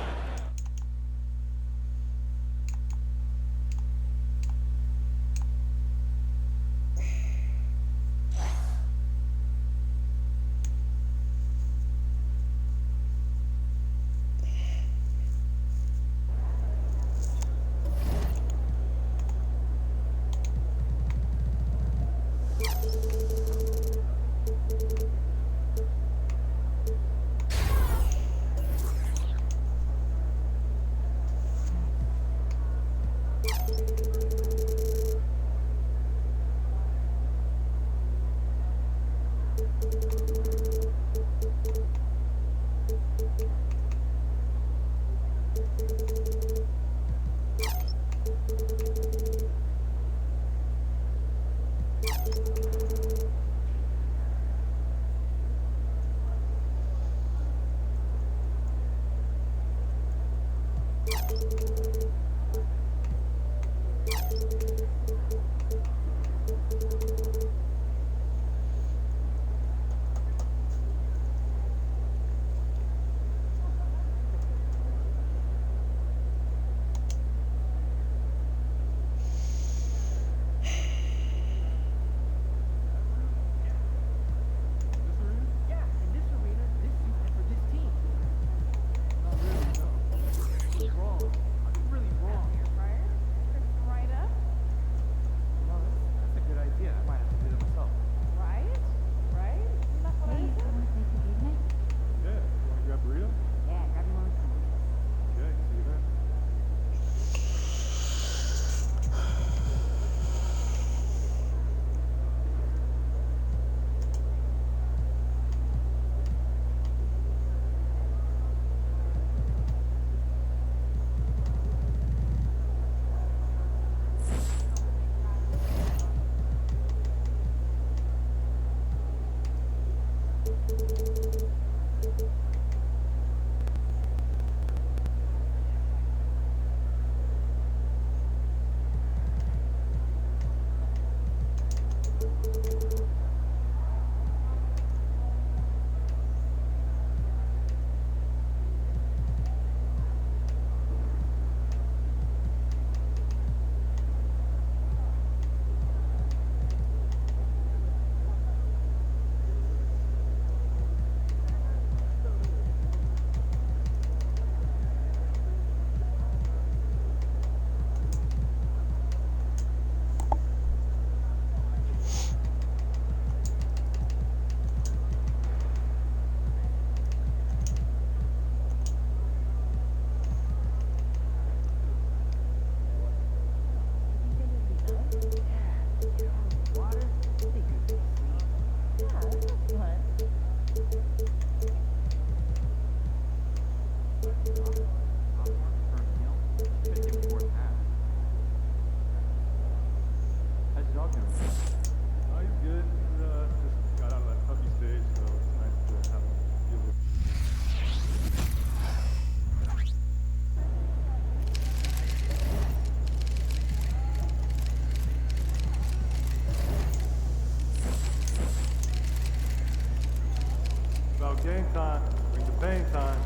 Game time. Bring the pain time.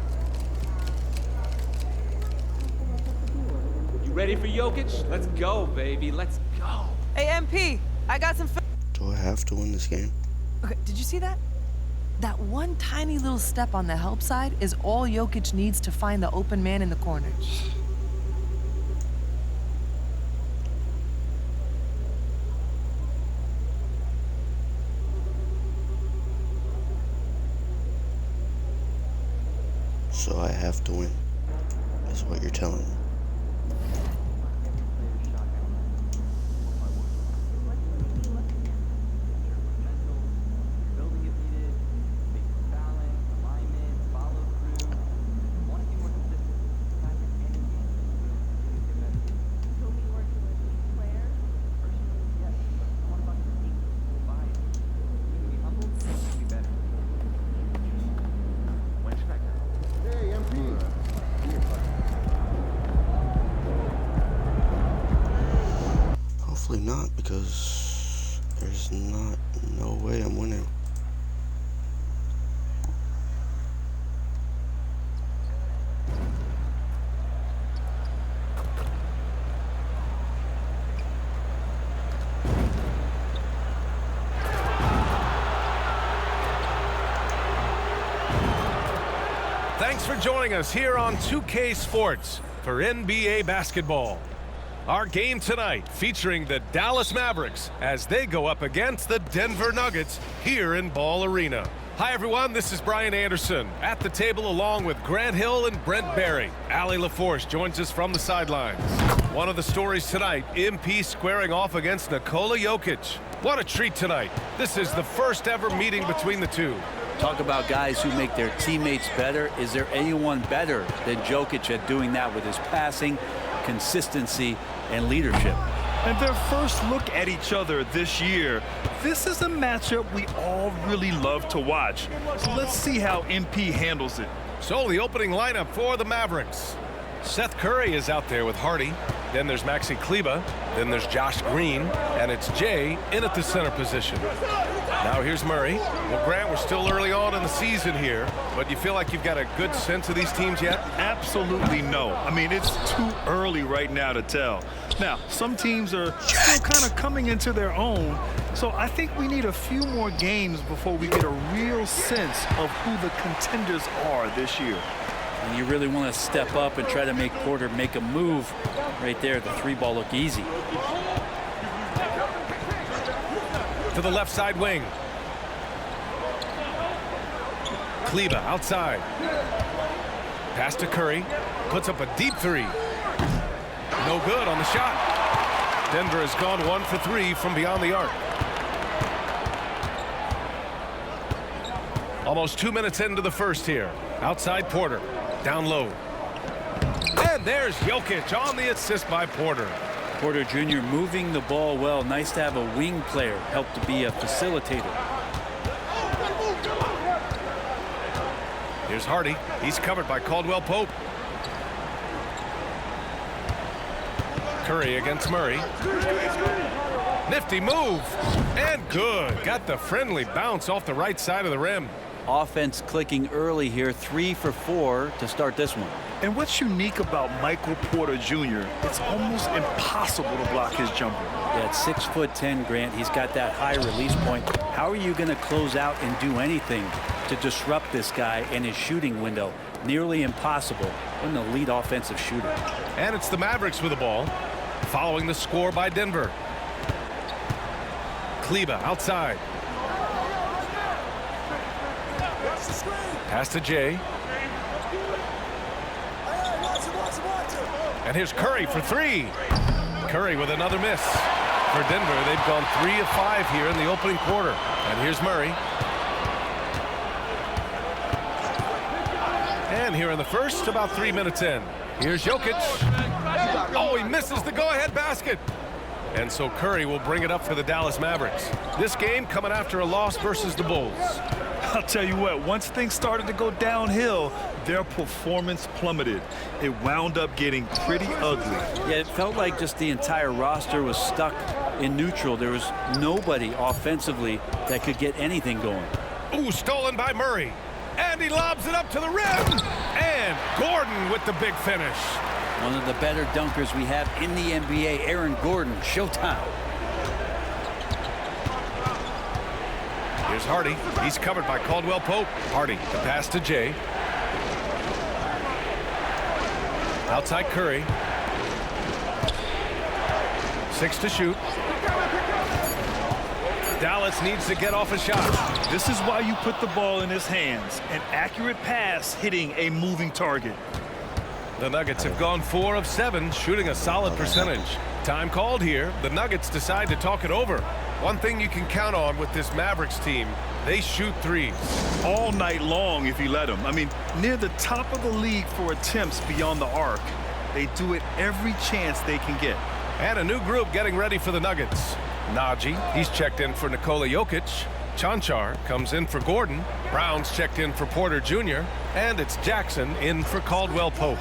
You ready for Jokic? Let's go, baby. Let's go. Hey, MP, I got some... Do I have to win this game? Okay, did you see that? That one tiny little step on the help side is all Jokic needs to find the open man in the corner. So I have to win, is what you're telling me. Hopefully not, because there's no way I'm winning. Thanks for joining us here on 2K Sports for NBA basketball. Our game tonight featuring the Dallas Mavericks as they go up against the Denver Nuggets here in Ball Arena. Hi everyone, this is Brian Anderson at the table along with Grant Hill and Brent Barry. Allie LaForce joins us from the sidelines. One of the stories tonight, MP squaring off against Nikola Jokic. What a treat tonight. This is the first ever meeting between the two. Talk about guys who make their teammates better. Is there anyone better than Jokic at doing that with his passing, consistency, and leadership? And their first look at each other this year, this is a matchup we all really love to watch. So let's see how MP handles it. So the opening lineup for the Mavericks. Seth Curry is out there with Hardy. Then there's Maxi Kleber. Then there's Josh Green. And it's Jay in at the center position. Now here's Murray. Well, Grant, we're still early on in the season here, but you feel like you've got a good sense of these teams yet? Absolutely no. I mean, it's too early right now to tell. Now, some teams are still kind of coming into their own, so I think we need a few more games before we get a real sense of who the contenders are this year. And you really want to step up and try to make Porter make a move right there. The three ball look easy. To the left side wing. Kleber outside. Pass to Curry. Puts up a deep three. No good on the shot. Denver has gone 1 for 3 from beyond the arc. Almost 2 minutes into the first here. Outside Porter. Down low. And there's Jokic on the assist by Porter. Porter Jr. moving the ball well. Nice to have a wing player help to be a facilitator. Here's Hardy. He's covered by Caldwell Pope. Curry against Murray. Nifty move. And good. Got the friendly bounce off the right side of the rim. Offense clicking early here. 3 for 4 to start this one. And what's unique about Michael Porter Jr., it's almost impossible to block his jumper. Yeah, at 6'10", Grant, he's got that high release point. How are you going to close out and do anything to disrupt this guy and his shooting window? Nearly impossible. What an elite offensive shooter. And it's the Mavericks with the ball, following the score by Denver. Kleber outside. Pass to Jay. And here's Curry for 3. Curry with another miss. For Denver, they've gone 3 of 5 here in the opening quarter. And here's Murray. And here in the first, about 3 minutes in. Here's Jokic. Oh, he misses the go-ahead basket. And so Curry will bring it up for the Dallas Mavericks. This game coming after a loss versus the Bulls. I'll tell you what, once things started to go downhill, their performance plummeted. It wound up getting pretty ugly. Yeah, it felt like just the entire roster was stuck in neutral. There was nobody offensively that could get anything going. Ooh, stolen by Murray. And he lobs it up to the rim. And Gordon with the big finish. One of the better dunkers we have in the NBA, Aaron Gordon. Showtime. Here's Hardy. He's covered by Caldwell Pope. Hardy, the pass to Jay. Outside Curry. 6 to shoot. Dallas needs to get off a shot. This is why you put the ball in his hands. An accurate pass hitting a moving target. The Nuggets have gone 4 of 7, shooting a solid percentage. Time called here. The Nuggets decide to talk it over. One thing you can count on with this Mavericks team, they shoot threes. All night long if you let them. I mean, near the top of the league for attempts beyond the arc. They do it every chance they can get. And a new group getting ready for the Nuggets. Najee, he's checked in for Nikola Jokic. Chanchar comes in for Gordon. Brown's checked in for Porter Jr. And it's Jackson in for Caldwell Pope.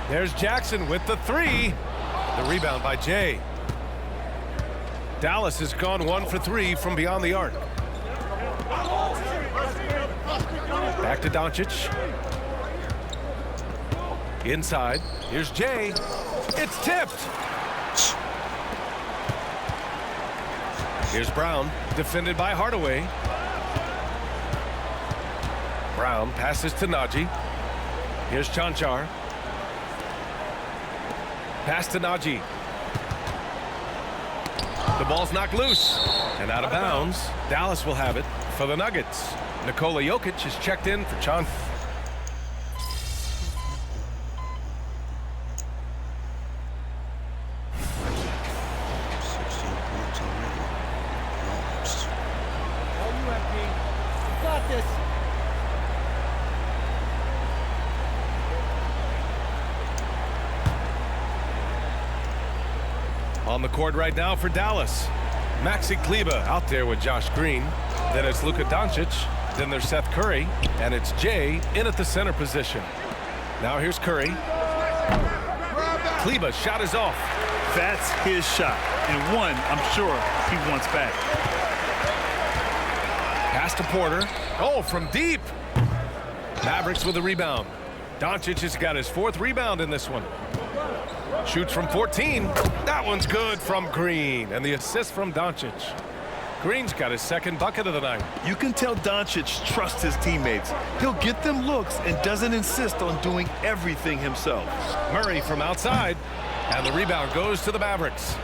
There's Jackson with the 3. The rebound by Jay. Dallas has gone 1 for 3 from beyond the arc. Back to Doncic. Inside. Here's Jay. It's tipped. Here's Brown, defended by Hardaway. Brown passes to Najee. Here's Chanchar. Pass to Najee. The ball's knocked loose and out of bounds. Dallas will have it for the Nuggets. Nikola Jokic is checked in for Chan. On the court right now for Dallas. Maxi Kleber out there with Josh Green. Then it's Luka Doncic. Then there's Seth Curry. And it's Jay in at the center position. Now here's Curry. Kleber's shot is off. That's his shot. And one, I'm sure, he wants back. Pass to Porter. Oh, from deep. Mavericks with a rebound. Doncic has got his 4th rebound in this one. Shoots from 14. That one's good from Green. And the assist from Doncic. Green's got his 2nd bucket of the night. You can tell Doncic trusts his teammates. He'll get them looks and doesn't insist on doing everything himself. Murray from outside. And the rebound goes to the Mavericks.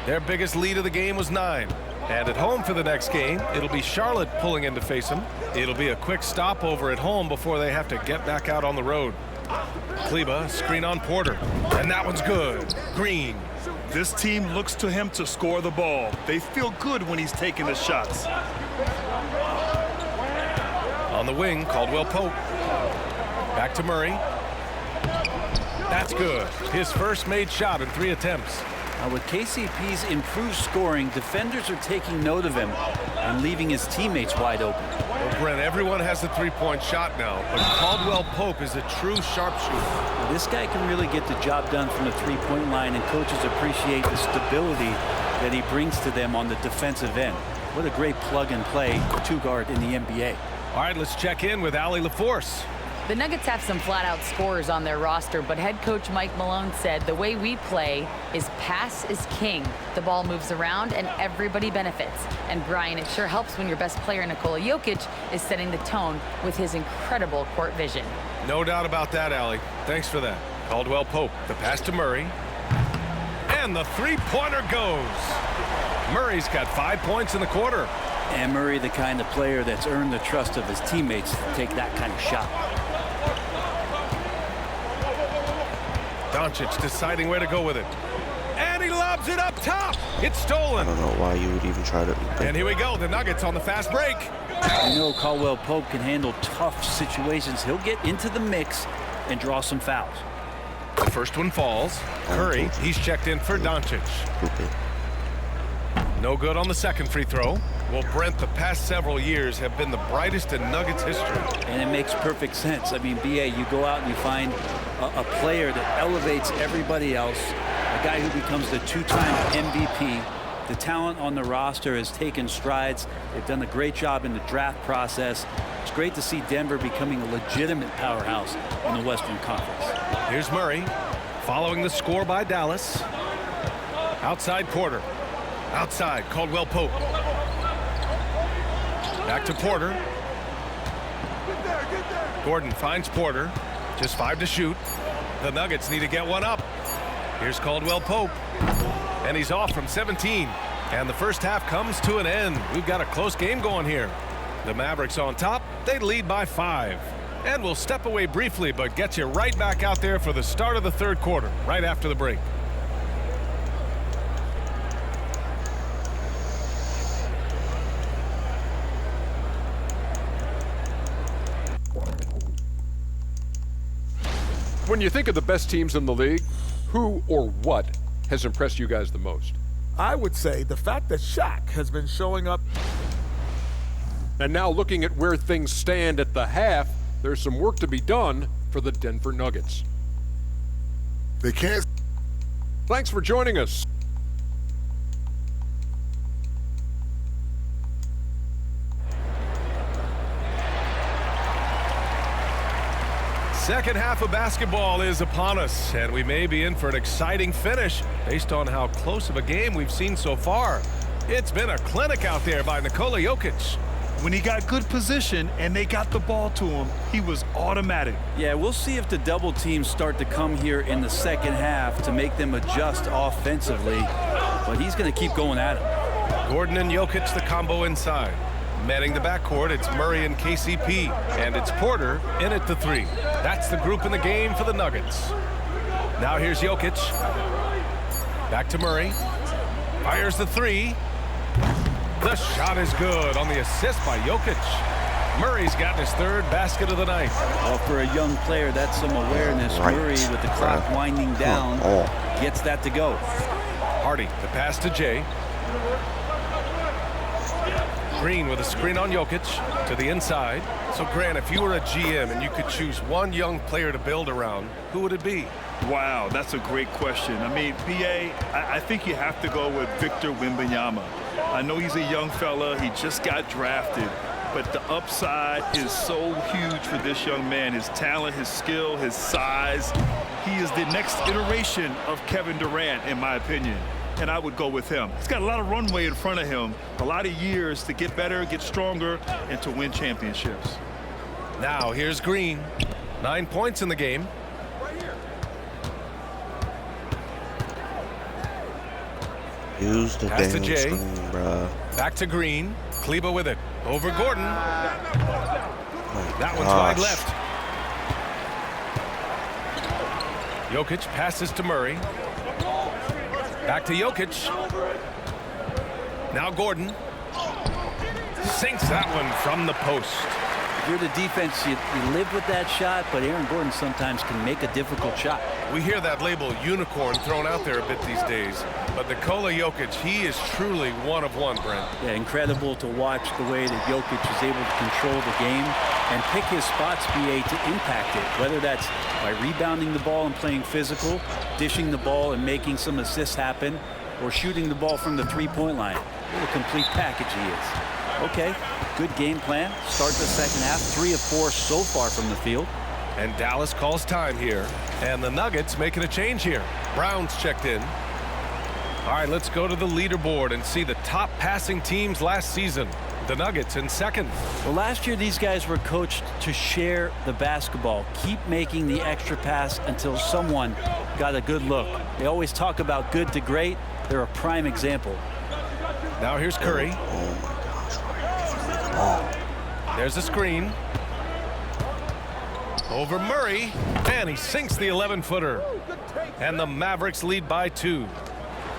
Their biggest lead of the game was 9. And at home for the next game, it'll be Charlotte pulling in to face them. It'll be a quick stopover at home before they have to get back out on the road. Kleber, screen on Porter. And that one's good. Green. This team looks to him to score the ball. They feel good when he's taking the shots. On the wing, Caldwell Pope. Back to Murray. That's good. His first made shot in 3 attempts. Now with KCP's improved scoring, defenders are taking note of him and leaving his teammates wide open. Well, Brent, everyone has a 3-point shot now, but Caldwell Pope is a true sharpshooter. Now, this guy can really get the job done from the 3-point line, and coaches appreciate the stability that he brings to them on the defensive end. What a great plug-and-play 2-guard in the NBA. All right, let's check in with Allie LaForce. The Nuggets have some flat-out scorers on their roster, but head coach Mike Malone said the way we play is pass is king. The ball moves around and everybody benefits. And Brian, it sure helps when your best player, Nikola Jokic, is setting the tone with his incredible court vision. No doubt about that, Allie. Thanks for that. Caldwell Pope, the pass to Murray. And the 3-pointer goes. Murray's got 5 points in the quarter. And Murray, the kind of player that's earned the trust of his teammates to take that kind of shot. Doncic deciding where to go with it. And he lobs it up top. It's stolen. I don't know why you would even try to. And here we go. The Nuggets on the fast break. You know Caldwell Pope can handle tough situations. He'll get into the mix and draw some fouls. The first one falls. Curry, he's checked in for Doncic. No good on the second free throw. Well, Brent, the past several years have been the brightest in Nuggets history. And it makes perfect sense. I mean, B.A., you go out and you find a player that elevates everybody else, a guy who becomes the 2-time MVP. The talent on the roster has taken strides. They've done a great job in the draft process. It's great to see Denver becoming a legitimate powerhouse in the Western Conference. Here's Murray, following the score by Dallas. Outside Porter. Outside, Caldwell Pope. Back to Porter. Gordon finds Porter. Just 5 to shoot. The Nuggets need to get one up. Here's Caldwell Pope. And he's off from 17. And the first half comes to an end. We've got a close game going here. The Mavericks on top. They lead by 5. And we'll step away briefly, but get you right back out there for the start of the third quarter, right after the break. When you think of the best teams in the league, who or what has impressed you guys the most? I would say the fact that Shaq has been showing up. And now looking at where things stand at the half, there's some work to be done for the Denver Nuggets. They can't. Thanks for joining us. Second half of basketball is upon us, and we may be in for an exciting finish based on how close of a game we've seen so far. It's been a clinic out there by Nikola Jokic. When he got good position and they got the ball to him, he was automatic. Yeah, we'll see if the double teams start to come here in the second half to make them adjust offensively, but he's going to keep going at it. Gordon and Jokic, the combo inside. Manning the backcourt, it's Murray and KCP, and it's Porter in at the 3. That's the group in the game for the Nuggets. Now here's Jokic. Back to Murray. Fires the 3. The shot is good on the assist by Jokic. Murray's gotten his 3rd basket of the night. Well, for a young player, that's some awareness. Murray, with the clock winding down, gets that to go. Hardy, the pass to Jay. Green with a screen on Jokic to the inside. So, Grant, if you were a GM and you could choose one young player to build around, who would it be? Wow, that's a great question. I mean, BA, I think you have to go with Victor Wembanyama. I know he's a young fella. He just got drafted. But the upside is so huge for this young man. His talent, his skill, his size. He is the next iteration of Kevin Durant, in my opinion. And I would go with him. He's got a lot of runway in front of him, a lot of years to get better, get stronger, and to win championships. Now here's Green. 9 points in the game. Use the Pass to damn Jay. screen, bruh. Back to Green. Kleba with it. Over Gordon. That one's gosh. wide left. Jokic passes to Murray. Back to Jokic. Now Gordon. Sinks that one from the post. If you're the defense, you live with that shot, but Aaron Gordon sometimes can make a difficult shot. We hear that label unicorn thrown out there a bit these days. But Nikola Jokic, he is truly one of one, Brent. Yeah, incredible to watch the way that Jokic is able to control the game and pick his spots, BA, to impact it, whether that's by rebounding the ball and playing physical, dishing the ball and making some assists happen, or shooting the ball from the three-point line. What a complete package he is. Okay, good game plan. Start the second half, 3 of 4 so far from the field. And Dallas calls time here. And the Nuggets making a change here. Brown's checked in. All right, let's go to the leaderboard and see the top passing teams last season. The Nuggets in second. Well, last year these guys were coached to share the basketball, keep making the extra pass until someone got a good look. They always talk about good to great. They're a prime example. Now here's Curry. There's a screen. Over Murray, and he sinks the 11-footer. And the Mavericks lead by 2.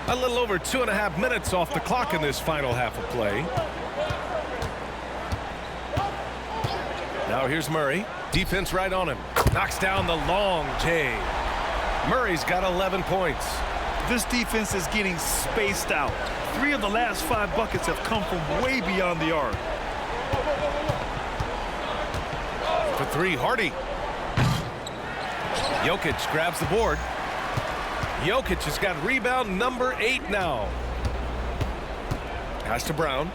A little over 2.5 minutes off the clock in this final half of play. Now here's Murray. Defense right on him. Knocks down the long J. Murray's got 11 points. This defense is getting spaced out. 3 of the last 5 buckets have come from way beyond the arc. For 3, Hardy. Jokic grabs the board. Jokic has got rebound number 8 now. Pass to Brown.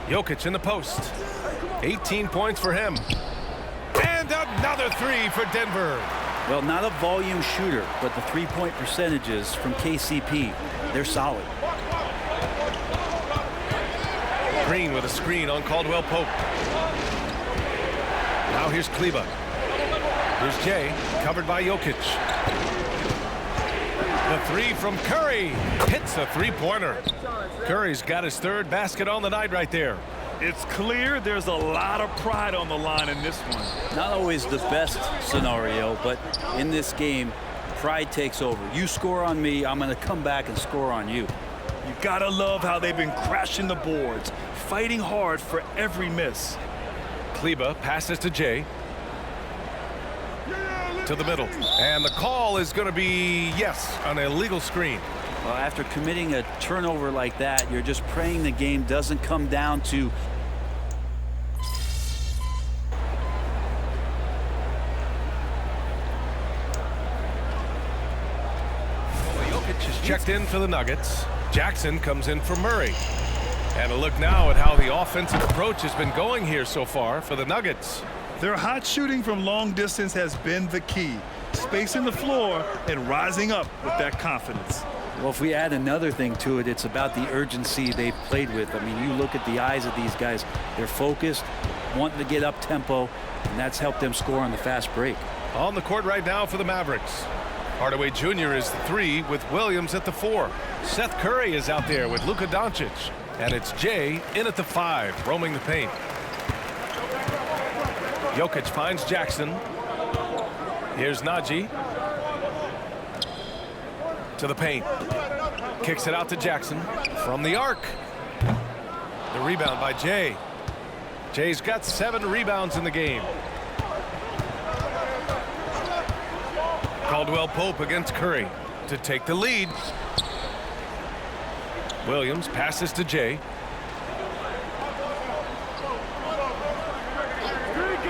Jokic in the post. 18 points for him. And another 3 for Denver. Well, not a volume shooter, but the three-point percentages from KCP, they're solid. Green with a screen on Caldwell Pope. Now here's Kleba. Here's Jay, covered by Jokic. The three from Curry. Hits a three-pointer. Curry's got his third basket on the night right there. It's clear there's a lot of pride on the line in this one. Not always the best scenario, but in this game, pride takes over. You score on me, I'm going to come back and score on you. You gotta love how they've been crashing the boards, fighting hard for every miss. Kleba passes to Jay. To the middle. And the call is going to be, yes, an illegal screen. Well, after committing a turnover like that, you're just praying the game doesn't come down to Jokic is checked in for the Nuggets. Jackson comes in for Murray. And a look now at how the offensive approach has been going here so far for the Nuggets. Their hot shooting from long distance has been the key. Spacing the floor and rising up with that confidence. Well, if we add another thing to it, it's about the urgency they've played with. I mean, you look at the eyes of these guys. They're focused, wanting to get up tempo, and that's helped them score on the fast break. On the court right now for the Mavericks. Hardaway Jr. is the 3 with Williams at the 4. Seth Curry is out there with Luka Doncic. And it's Jay in at the 5, roaming the paint. Jokic finds Jackson. Here's Najee. To the paint. Kicks it out to Jackson from the arc. The rebound by Jay. Jay's got 7 rebounds in the game. Caldwell Pope against Curry to take the lead. Williams passes to Jay.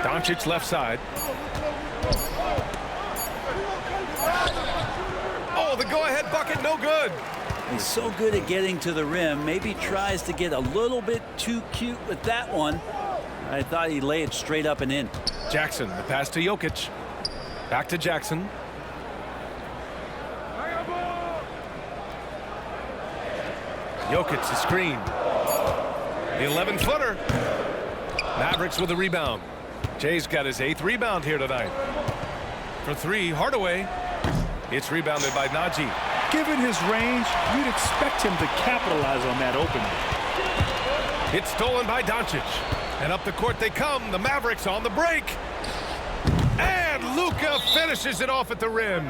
Doncic left side. Oh, the go-ahead bucket, no good. He's so good at getting to the rim. Maybe tries to get a little bit too cute with that one. I thought he'd lay it straight up and in. Jackson, the pass to Jokic. Back to Jackson. Jokic, the screen. The 11-footer. Mavericks with a rebound. Jay's got his 8th rebound here tonight. For 3, Hardaway. It's rebounded by Najee. Given his range, you'd expect him to capitalize on that opening. It's stolen by Doncic. And up the court they come. The Mavericks on the break. And Luka finishes it off at the rim.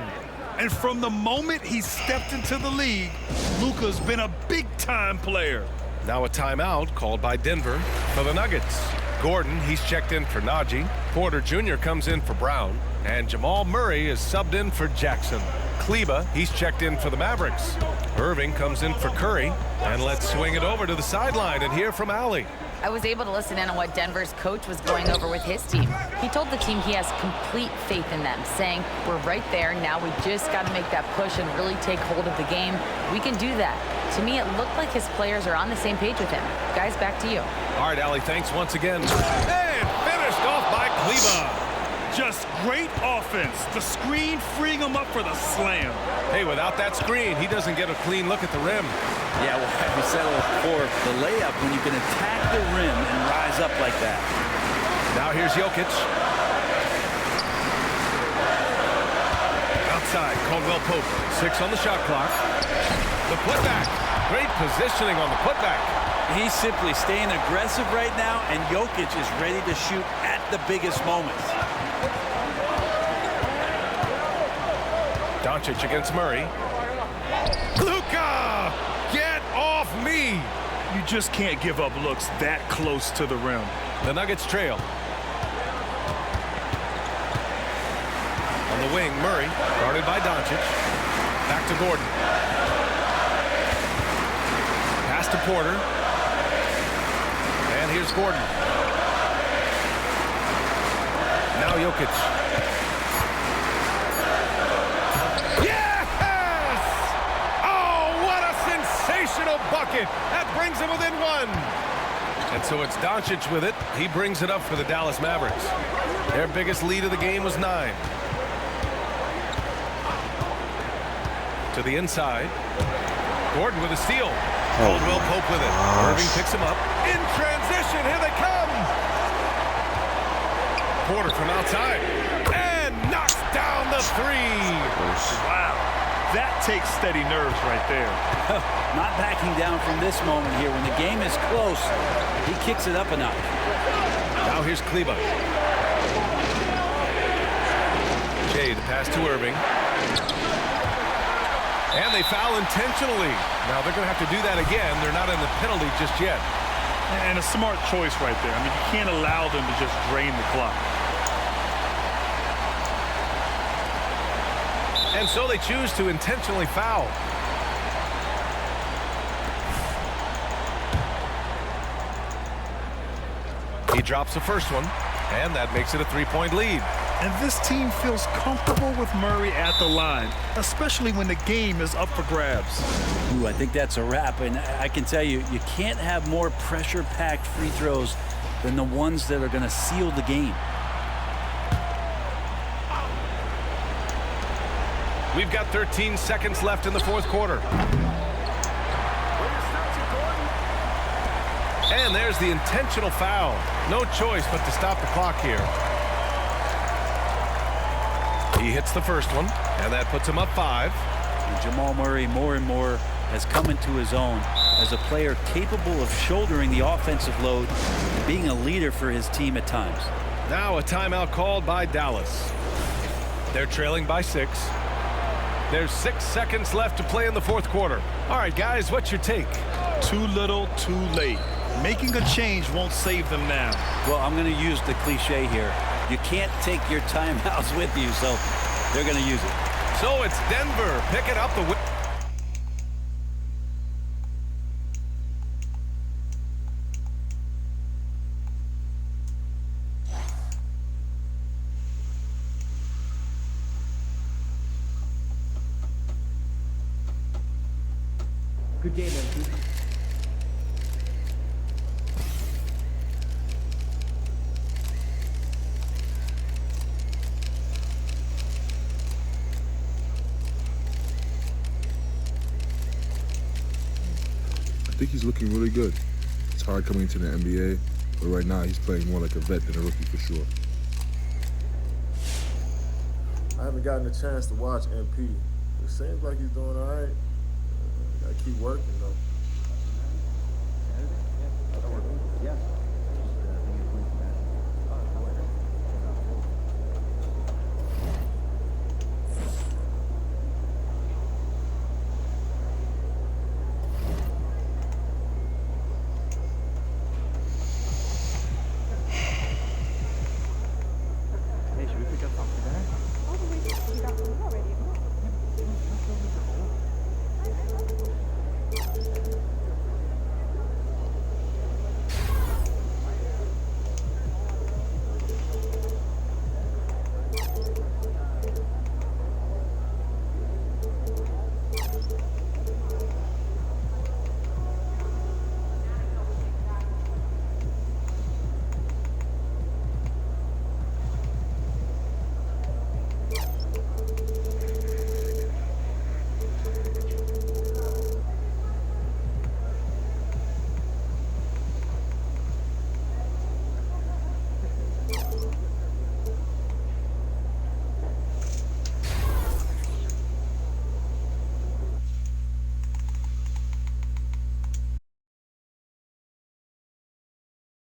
And from the moment he stepped into the league, Luka's been a big-time player. Now a timeout called by Denver for the Nuggets. Gordon, he's checked in for Najee. Porter Jr. comes in for Brown. And Jamal Murray is subbed in for Jackson. Kleba, he's checked in for the Mavericks. Irving comes in for Curry. And let's swing it over to the sideline and hear from Allie. I was able to listen in on what Denver's coach was going over with his team. He told the team he has complete faith in them, saying, we're right there, now we just got to make that push and really take hold of the game. We can do that. To me, it looked like his players are on the same page with him. Guys, back to you. All right, Allie, thanks once again. And finished off by Kleba. Just great offense. The screen freeing him up for the slam. Hey, without that screen, he doesn't get a clean look at the rim. Yeah, well, we settled for the layup when you can attack the rim and rise up like that. Now here's Jokic. Outside, Caldwell Pope. 6 on the shot clock. The putback. Great positioning on the putback. He's simply staying aggressive right now, and Jokic is ready to shoot at the biggest moments. Doncic against Murray. Luka! Get off me! You just can't give up looks that close to the rim. The Nuggets trail. On the wing, Murray, guarded by Doncic. Back to Gordon. Pass to Porter. And here's Gordon. Now Jokic. Bucket. That brings him within 1. And so it's Doncic with it. He brings it up for the Dallas Mavericks. Their biggest lead of the game was 9. To the inside. Gordon with a steal. Caldwell Pope with it. Irving picks him up. In transition, here they come. Porter from outside. And knocks down the three. Wow. That takes steady nerves right there. Not backing down from this moment here. When the game is close, he kicks it up a notch. Now here's Kleba. Jay, the pass to Irving. And they foul intentionally. Now they're going to have to do that again. They're not in the penalty just yet. And a smart choice right there. I mean, you can't allow them to just drain the clock. And so they choose to intentionally foul. He drops the first one, and that makes it a three-point lead. And this team feels comfortable with Murray at the line, especially when the game is up for grabs. Ooh, I think that's a wrap. And I can tell you, you can't have more pressure-packed free throws than the ones that are going to seal the game. We've got 13 seconds left in the fourth quarter. And there's the intentional foul. No choice but to stop the clock here. He hits the first one, and that puts him up 5. And Jamal Murray more and more has come into his own as a player capable of shouldering the offensive load and being a leader for his team at times. Now a timeout called by Dallas. They're trailing by 6. There's 6 seconds left to play in the fourth quarter. All right, guys, what's your take? Too little, too late. Making a change won't save them now. Well, I'm going to use the cliche here. You can't take your timeouts with you, so they're going to use it. So it's Denver picking up the win. Good game, MP. I think he's looking really good. It's hard coming into the NBA, but right now he's playing more like a vet than a rookie for sure. I haven't gotten a chance to watch MP. It seems like he's doing all right. Gotta keep working though.